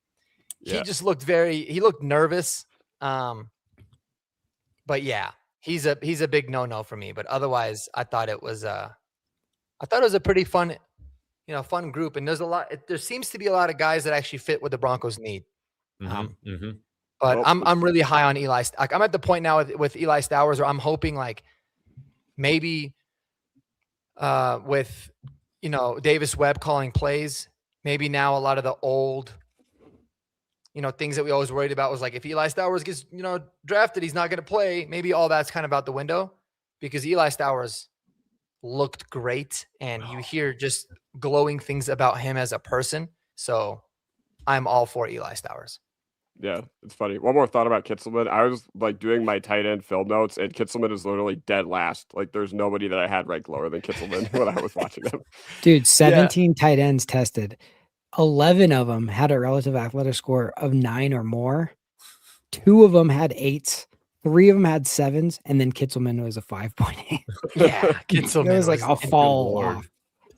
Yeah. He just looked he looked nervous. But yeah, he's a big no-no for me. But otherwise, I thought it was a pretty fun, fun group. And there seems to be a lot of guys that actually fit what the Broncos need. But I'm really high on Eli. Like I'm at the point now with Eli Stowers where I'm hoping like maybe with Davis Webb calling plays, maybe now a lot of the old things that we always worried about was like if Eli Stowers gets drafted, he's not going to play. Maybe all that's kind of out the window because Eli Stowers looked great and you hear just glowing things about him as a person. So I'm all for Eli Stowers. Yeah, it's funny. One more thought about Kitselman. I was like doing my tight end film notes, and Kitselman is literally dead last. Like, there's nobody that I had ranked lower than Kitselman when I was watching them. Dude, 17 tight ends tested. 11 of them had a relative athletic score of 9 or more. 2 of them had 8s, 3 of them had 7s, and then Kitzelman was a 5.8. Yeah, It Kitzelman was like a fall Lord. off.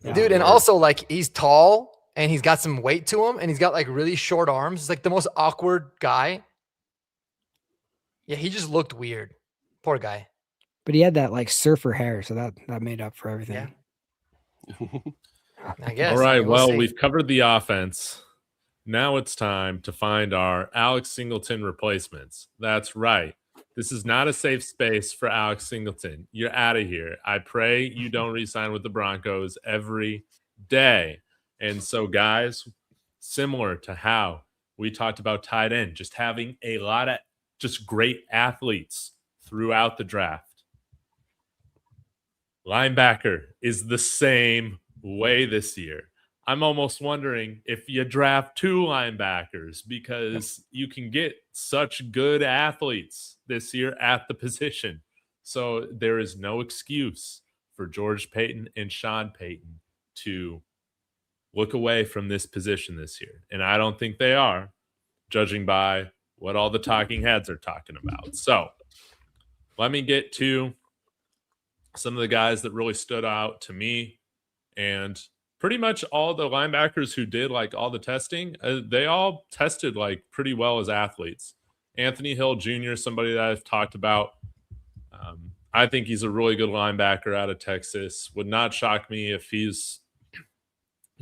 dude, and also like he's tall and he's got some weight to him, and he's got like really short arms. He's like the most awkward guy. Yeah, he just looked weird. Poor guy. But he had that like surfer hair, so that made up for everything. I guess. All right. I mean, we'll see. We've covered the offense. Now it's time to find our Alex Singleton replacements. That's right. This is not a safe space for Alex Singleton. You're out of here. I pray you don't re-sign with the Broncos every day. And so, guys, similar to how we talked about tight end, just having a lot of just great athletes throughout the draft. Linebacker is the same way this year. I'm almost wondering if you draft 2 linebackers because you can get such good athletes this year at the position. So there is no excuse for George Payton and Sean Payton to look away from this position this year. And I don't think they are, judging by what all the talking heads are talking about. So let me get to some of the guys that really stood out to me. And pretty much all the linebackers who did like all the testing, they all tested like pretty well as athletes. Anthony Hill Jr., somebody that I've talked about. I think he's a really good linebacker out of Texas. Would not shock me if he's,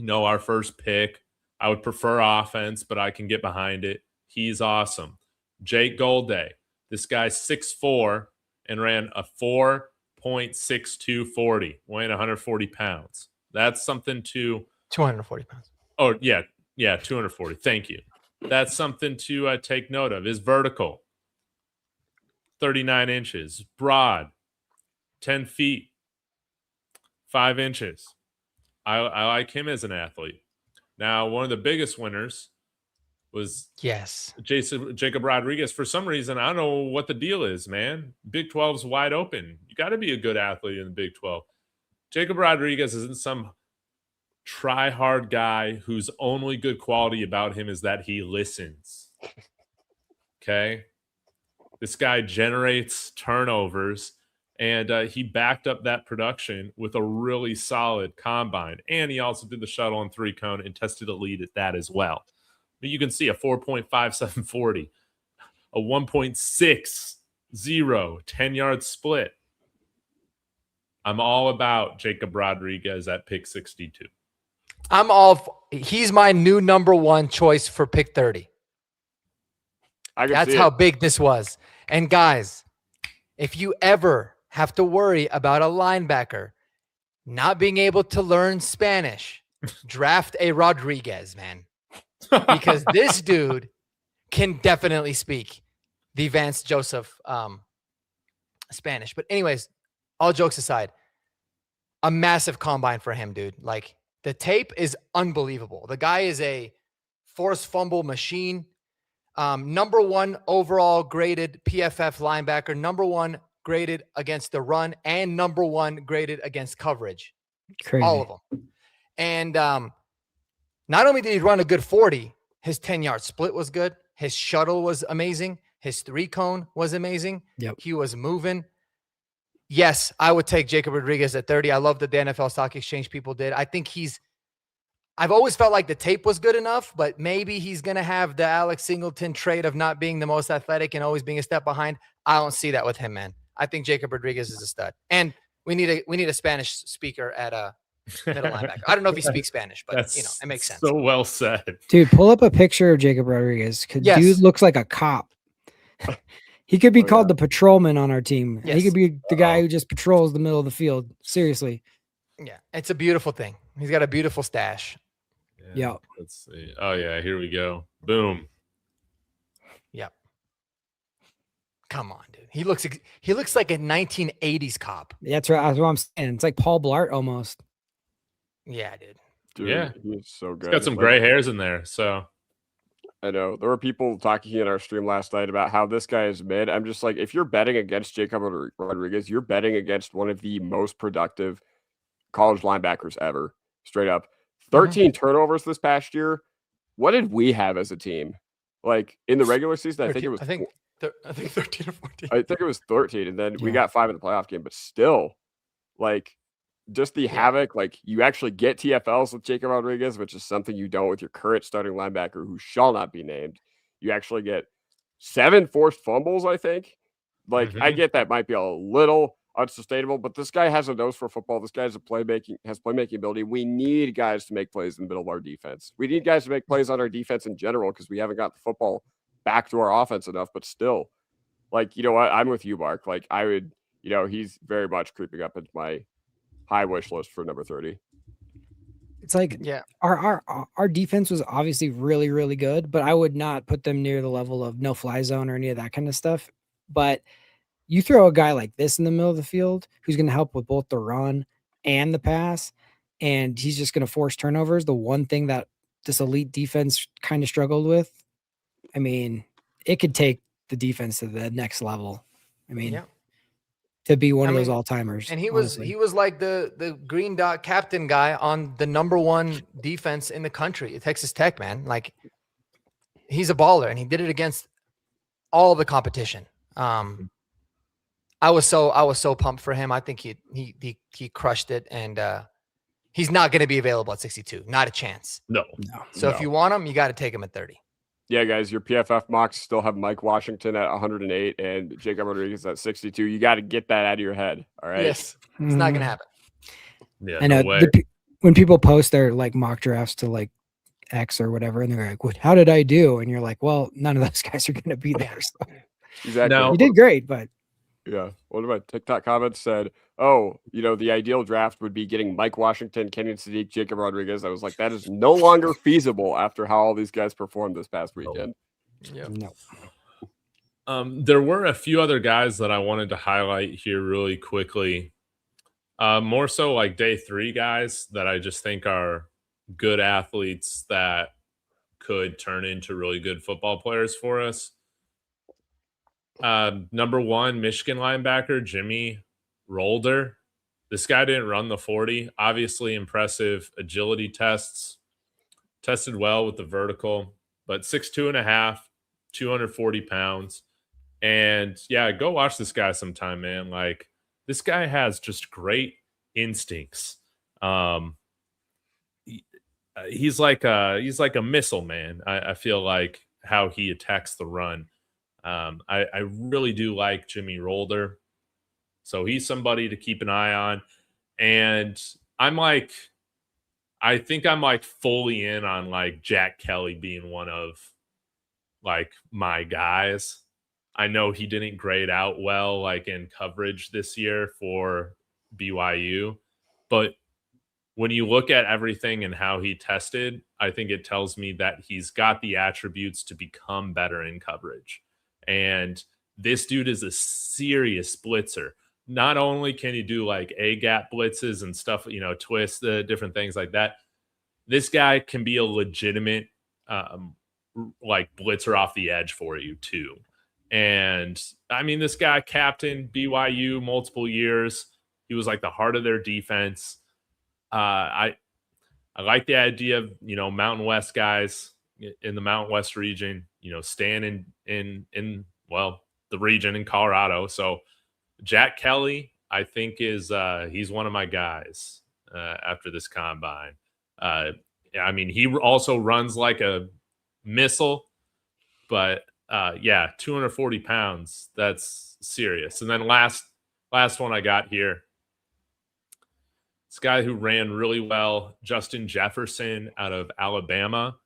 our first pick. I would prefer offense, but I can get behind it. He's awesome. Jake Golday. This guy's 6'4" and ran a 4.62 40, weighing 140 pounds. That's something to 240 pounds. Oh, yeah, 240. Thank you. That's something to take note of. Is vertical, 39 inches, broad, 10 feet, 5 inches. I like him as an athlete. Now, one of the biggest winners was Jacob Rodriguez. For some reason, I don't know what the deal is, man. Big 12's wide open. You got to be a good athlete in the Big 12. Jacob Rodriguez isn't some try-hard guy whose only good quality about him is that he listens. Okay? This guy generates turnovers, and he backed up that production with a really solid combine. And he also did the shuttle and 3-cone and tested elite at that as well. But you can see a 4.57 40, a 1.60 10-yard split. I'm all about Jacob Rodriguez at pick 62. He's my new number 1 choice for pick 30. That's how big this was. And guys, if you ever have to worry about a linebacker not being able to learn Spanish, draft a Rodriguez, man. Because this dude can definitely speak the Vance Joseph Spanish. But anyways, all jokes aside, a massive combine for him, dude. Like, the tape is unbelievable. The guy is a forced fumble machine. Number 1 overall graded PFF linebacker, number 1 graded against the run, and number 1 graded against coverage. Crazy. All of them. And not only did he run a good 40, his 10-yard split was good. His shuttle was amazing. His 3-cone was amazing. Yep. He was moving. Yes, I would take Jacob Rodriguez at 30. I love that the NFL Stock Exchange people did. I think I've always felt like the tape was good enough, but maybe he's going to have the Alex Singleton trait of not being the most athletic and always being a step behind. I don't see that with him, man. I think Jacob Rodriguez is a stud. And we need a Spanish speaker at a middle linebacker. I don't know if he speaks Spanish, but it makes sense. So well said. Dude, pull up a picture of Jacob Rodriguez. Yes. Dude looks like a cop. He could be called the patrolman on our team. Yes. He could be the guy who just patrols the middle of the field. Seriously. Yeah, it's a beautiful thing. He's got a beautiful stash. Yeah. Let's see. Oh, yeah, here we go. Boom. Yep. Come on, dude. He looks like a 1980s cop. That's right. That's what I'm saying. It's like Paul Blart almost. Yeah, dude. Dude, he's so good. He's got some gray hairs in there, so. I know. There were people talking in our stream last night about how this guy is mid. I'm just like, if you're betting against Jacob Rodriguez, you're betting against one of the most productive college linebackers ever. Straight up. 13 turnovers this past year. What did we have as a team? Like in the regular season, I think 13 it was. I think 13 or 14. I think it was 13, and then we Yeah. got 5 in the playoff game. But still, like, just the havoc. Like, you actually get TFLs with Jacob Rodriguez, which is something you don't with your current starting linebacker, who shall not be named. You actually get 7 forced fumbles, I think. Like, I get that might be a little unsustainable, but this guy has a nose for football. This guy has playmaking ability. We need guys to make plays in the middle of our defense. We need guys to make plays on our defense in general because we haven't got the football back to our offense enough. But still, like, you know what? I'm with you, Mark. Like, I would, he's very much creeping up into my high wish list for number 30. It's like our defense was obviously really, really good, but I would not put them near the level of no fly zone or any of that kind of stuff. But you throw a guy like this in the middle of the field who's going to help with both the run and the pass, and he's just going to force turnovers. The one thing that this elite defense kind of struggled with, I mean, it could take the defense to the next level. I mean, to be one of those all-timers. And he was like the green dot captain guy on the #1 defense in the country at Texas Tech, man. Like, he's a baller, and he did it against all the competition. I was so pumped for him. I think he crushed it, and he's not going to be available at 62. Not a chance. No. So if you want him, you got to take him at 30. Yeah, guys, your PFF mocks still have Mike Washington at 108 and Jacob Rodriguez at 62. You got to get that out of your head. All right. Yes. It's not going to happen. Yeah. I know when people post their like mock drafts to like X or whatever, and they're like, "What? How did I do?" And you're like, "Well, none of those guys are going to be there." So. Exactly. No. You did great, but yeah. One of my TikTok comments said, "Oh, the ideal draft would be getting Mike Washington, Kenyon Sadiq, Jacob Rodriguez." I was like, that is no longer feasible after how all these guys performed this past weekend. no. There were a few other guys that I wanted to highlight here really quickly. More so like day 3 guys that I just think are good athletes that could turn into really good football players for us. Number 1, Michigan linebacker, Jimmy Rolder. This guy didn't run the 40. Obviously impressive agility tests. Tested well with the vertical, but 6'2.5", 240 pounds. And yeah, go watch this guy sometime, man. Like, this guy has just great instincts. He's like a missile, man. I feel like how he attacks the run. I really do like Jimmy Rolder. So he's somebody to keep an eye on. And I think I'm like fully in on like Jack Kelly being one of like my guys. I know he didn't grade out well like in coverage this year for BYU, but when you look at everything and how he tested, I think it tells me that he's got the attributes to become better in coverage. And this dude is a serious blitzer. Not only can he do like A-gap blitzes and stuff, twists, different things like that. This guy can be a legitimate like blitzer off the edge for you too. And I mean, this guy captained BYU multiple years. He was like the heart of their defense. I like the idea of, Mountain West guys in the Mountain West region, staying in the region in Colorado. So Jack Kelly, I think he's one of my guys after this combine. I mean, he also runs like a missile, but 240 pounds, that's serious. And then last one I got here, this guy who ran really well, Justin Jefferson out of Alabama.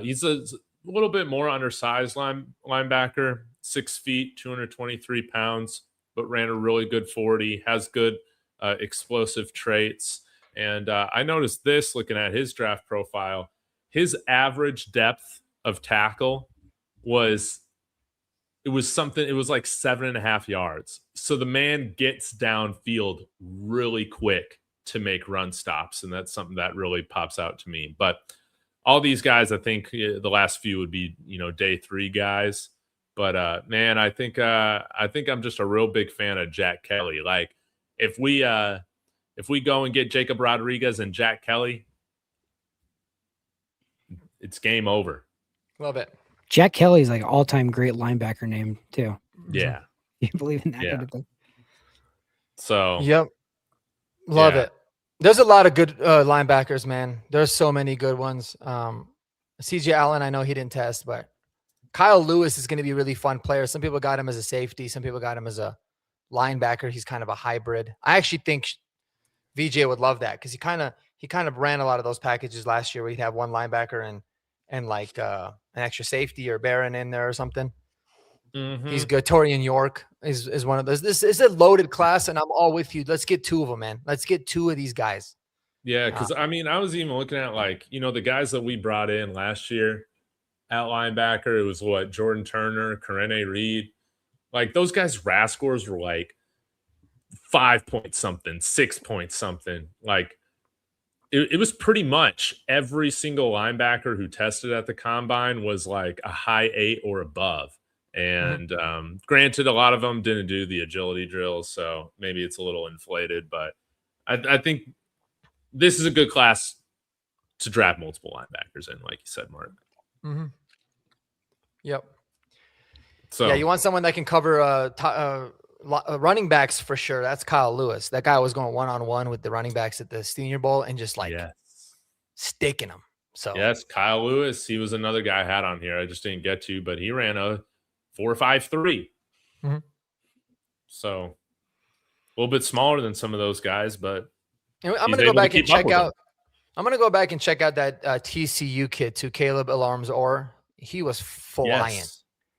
He's a little bit more undersized linebacker, 6 feet, 223 pounds, but ran a really good 40, has good explosive traits. And I noticed this looking at his draft profile. His average depth of tackle was like 7.5 yards. So the man gets downfield really quick to make run stops. And that's something that really pops out to me. But all these guys, I think the last few would be, day 3 guys. But man, I think I'm just a real big fan of Jack Kelly. Like, if we go and get Jacob Rodriguez and Jack Kelly, it's game over. Love it. Jack Kelly's like all-time great linebacker name too. Yeah. You believe in that Yeah. kind of thing? So Yep. Love Yeah. it. There's a lot of good linebackers, man. There's so many good ones. CJ Allen, I know he didn't test, but Kyle Lewis is going to be a really fun player. Some people got him as a safety. Some people got him as a linebacker. He's kind of a hybrid. I actually think VJ would love that because he kind of ran a lot of those packages last year where he'd have one linebacker and like an extra safety or Barron in there or something. He's good. Torian York is one of those. This is a loaded class, and I'm all with you. Let's get 2 of them, man. Let's get 2 of these guys. Yeah, because I mean, I was even looking at like, the guys that we brought in last year at linebacker. It was what, Jordan Turner, Karene Reed. Like those guys' RAS scores were like 5 point something, 6 point something. Like it was pretty much every single linebacker who tested at the combine was like a high 8 or above. And granted, a lot of them didn't do the agility drills, so maybe it's a little inflated, but I think this is a good class to draft multiple linebackers in, like you said, Mark. Yep. So yeah, you want someone that can cover running backs for sure. That's Kyle Lewis. That guy was going one-on-one with the running backs at the Senior Bowl and just like sticking them. So yes, Kyle Lewis. He was another guy I had on here. I just didn't get to, but he ran a 4.53. So a little bit smaller than some of those guys, but I'm going to go back and check out. I'm going to go back and check out that TCU kid too, Caleb Alarms-Orr. He was flying.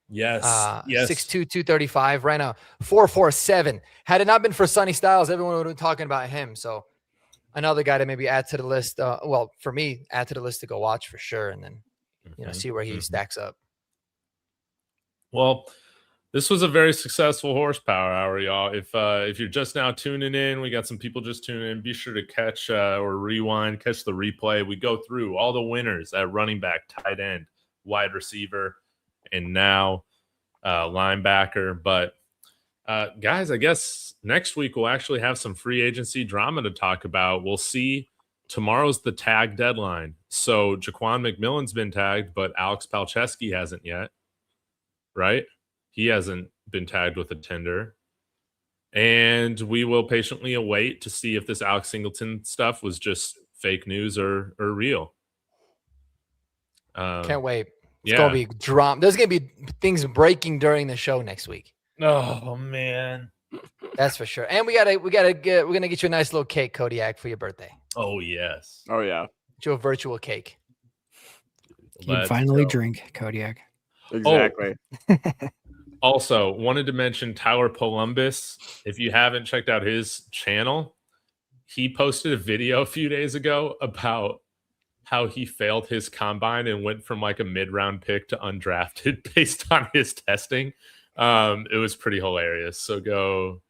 Yes. 6'2", 235, ran a 4.47. Had it not been for Sonny Styles, everyone would have been talking about him. So another guy to maybe add to the list. Well, for me, add to the list to go watch for sure, and then see where he stacks up. Well, this was a very successful horsepower hour, y'all. If you're just now tuning in, we got some people just tuning in. Be sure to catch or rewind, catch the replay. We go through all the winners at running back, tight end, wide receiver, and now linebacker. But guys, I guess next week we'll actually have some free agency drama to talk about. We'll see. Tomorrow's the tag deadline. So Jaquan McMillan's been tagged, but Alex Palczewski hasn't yet. Right? He hasn't been tagged with a tender. And we will patiently await to see if this Alex Singleton stuff was just fake news or real. Can't wait. It's going to be drama. There's going to be things breaking during the show next week. Oh, man. That's for sure. And we're going to get you a nice little cake, Kodiak, for your birthday. Oh, yes. Oh, yeah. Get you a virtual cake. You can finally drink, Kodiak. Exactly. Also, wanted to mention Tyler Columbus. If you haven't checked out his channel, he posted a video a few days ago about how he failed his combine and went from like a mid-round pick to undrafted based on his testing. It was pretty hilarious. So go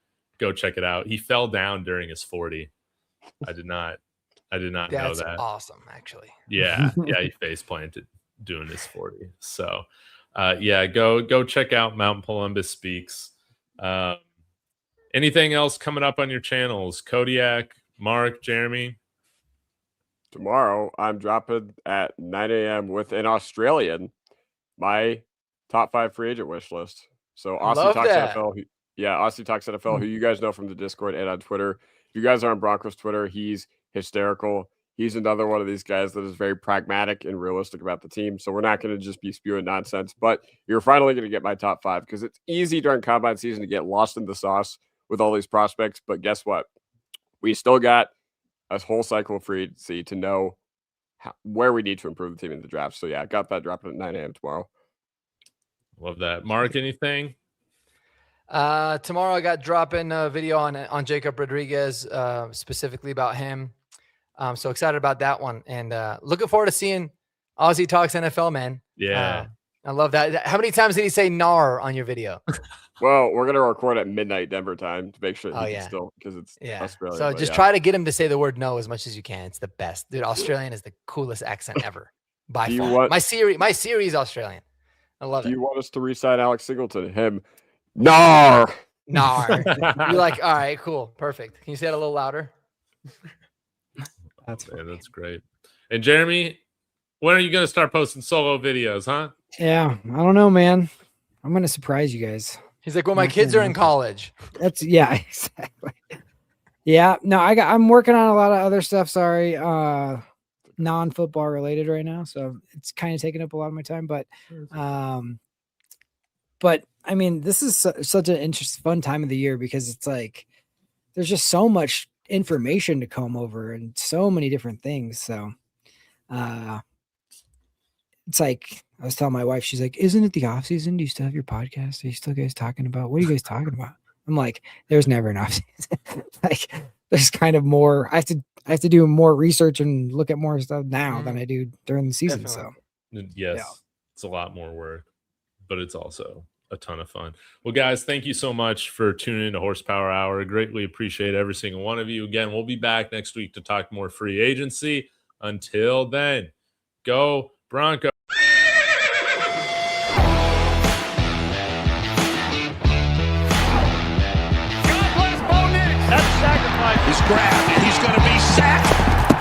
check it out. He fell down during his 40. I did not know that. That's awesome, actually. Yeah, he face planted doing his 40. So go check out Mount Columbus Speaks. Anything else coming up on your channels? Kodiak, Mark, Jeremy? Tomorrow, I'm dropping at 9 a.m. with an Australian, my top 5 free agent wish list. So Aussie Talks NFL. Aussie Talks NFL, who you guys know from the Discord and on Twitter. If you guys are on Broncos Twitter, he's hysterical. He's another one of these guys that is very pragmatic and realistic about the team. So we're not going to just be spewing nonsense, but you're finally going to get my top 5 because it's easy during combine season to get lost in the sauce with all these prospects. But guess what? We still got a whole cycle of free agency to know where we need to improve the team in the draft. So, I got that dropping at 9 a.m. tomorrow. Love that. Mark, anything? Tomorrow I got dropping a video on Jacob Rodriguez, specifically about him. So excited about that one. And looking forward to seeing Aussie Talks NFL, man. Yeah. I love that. How many times did he say "nar" on your video? Well, we're going to record at midnight Denver time to make sure he can still, because it's Australia. So just try to get him to say the word "no" as much as you can. It's the best. Dude, Australian is the coolest accent ever. By far. My series Australian. I love it. Do you want us to re-sign Alex Singleton? Him. Nar. You're like, all right, cool. Perfect. Can you say it a little louder? That's great. And Jeremy, when are you going to start posting solo videos, huh? Yeah, I don't know, man. I'm gonna surprise you guys. He's like, well, my Not kids gonna are in knock it. college. That's exactly. Yeah, no, I'm working on a lot of other stuff. Sorry, non-football related right now, so it's kind of taking up a lot of my time. But I mean, this is such an fun time of the year because it's like there's just so much information to comb over and so many different things. So, it's like I was telling my wife, she's like, "Isn't it the off season? Do you still have your podcast? Are you still guys talking about what are you guys talking about?" I'm like, "There's never an off season. Like, there's kind of more. I have to do more research and look at more stuff now than I do during the season." Definitely. So, Yes, Yeah. it's a lot more work, but it's also a ton of fun. Well, guys, thank you so much for tuning into Horsepower Hour. I greatly appreciate every single one of you. Again, we'll be back next week to talk more free agency. Until then, go Broncos. That sacrifice is grabbed, and he's going to be sacked.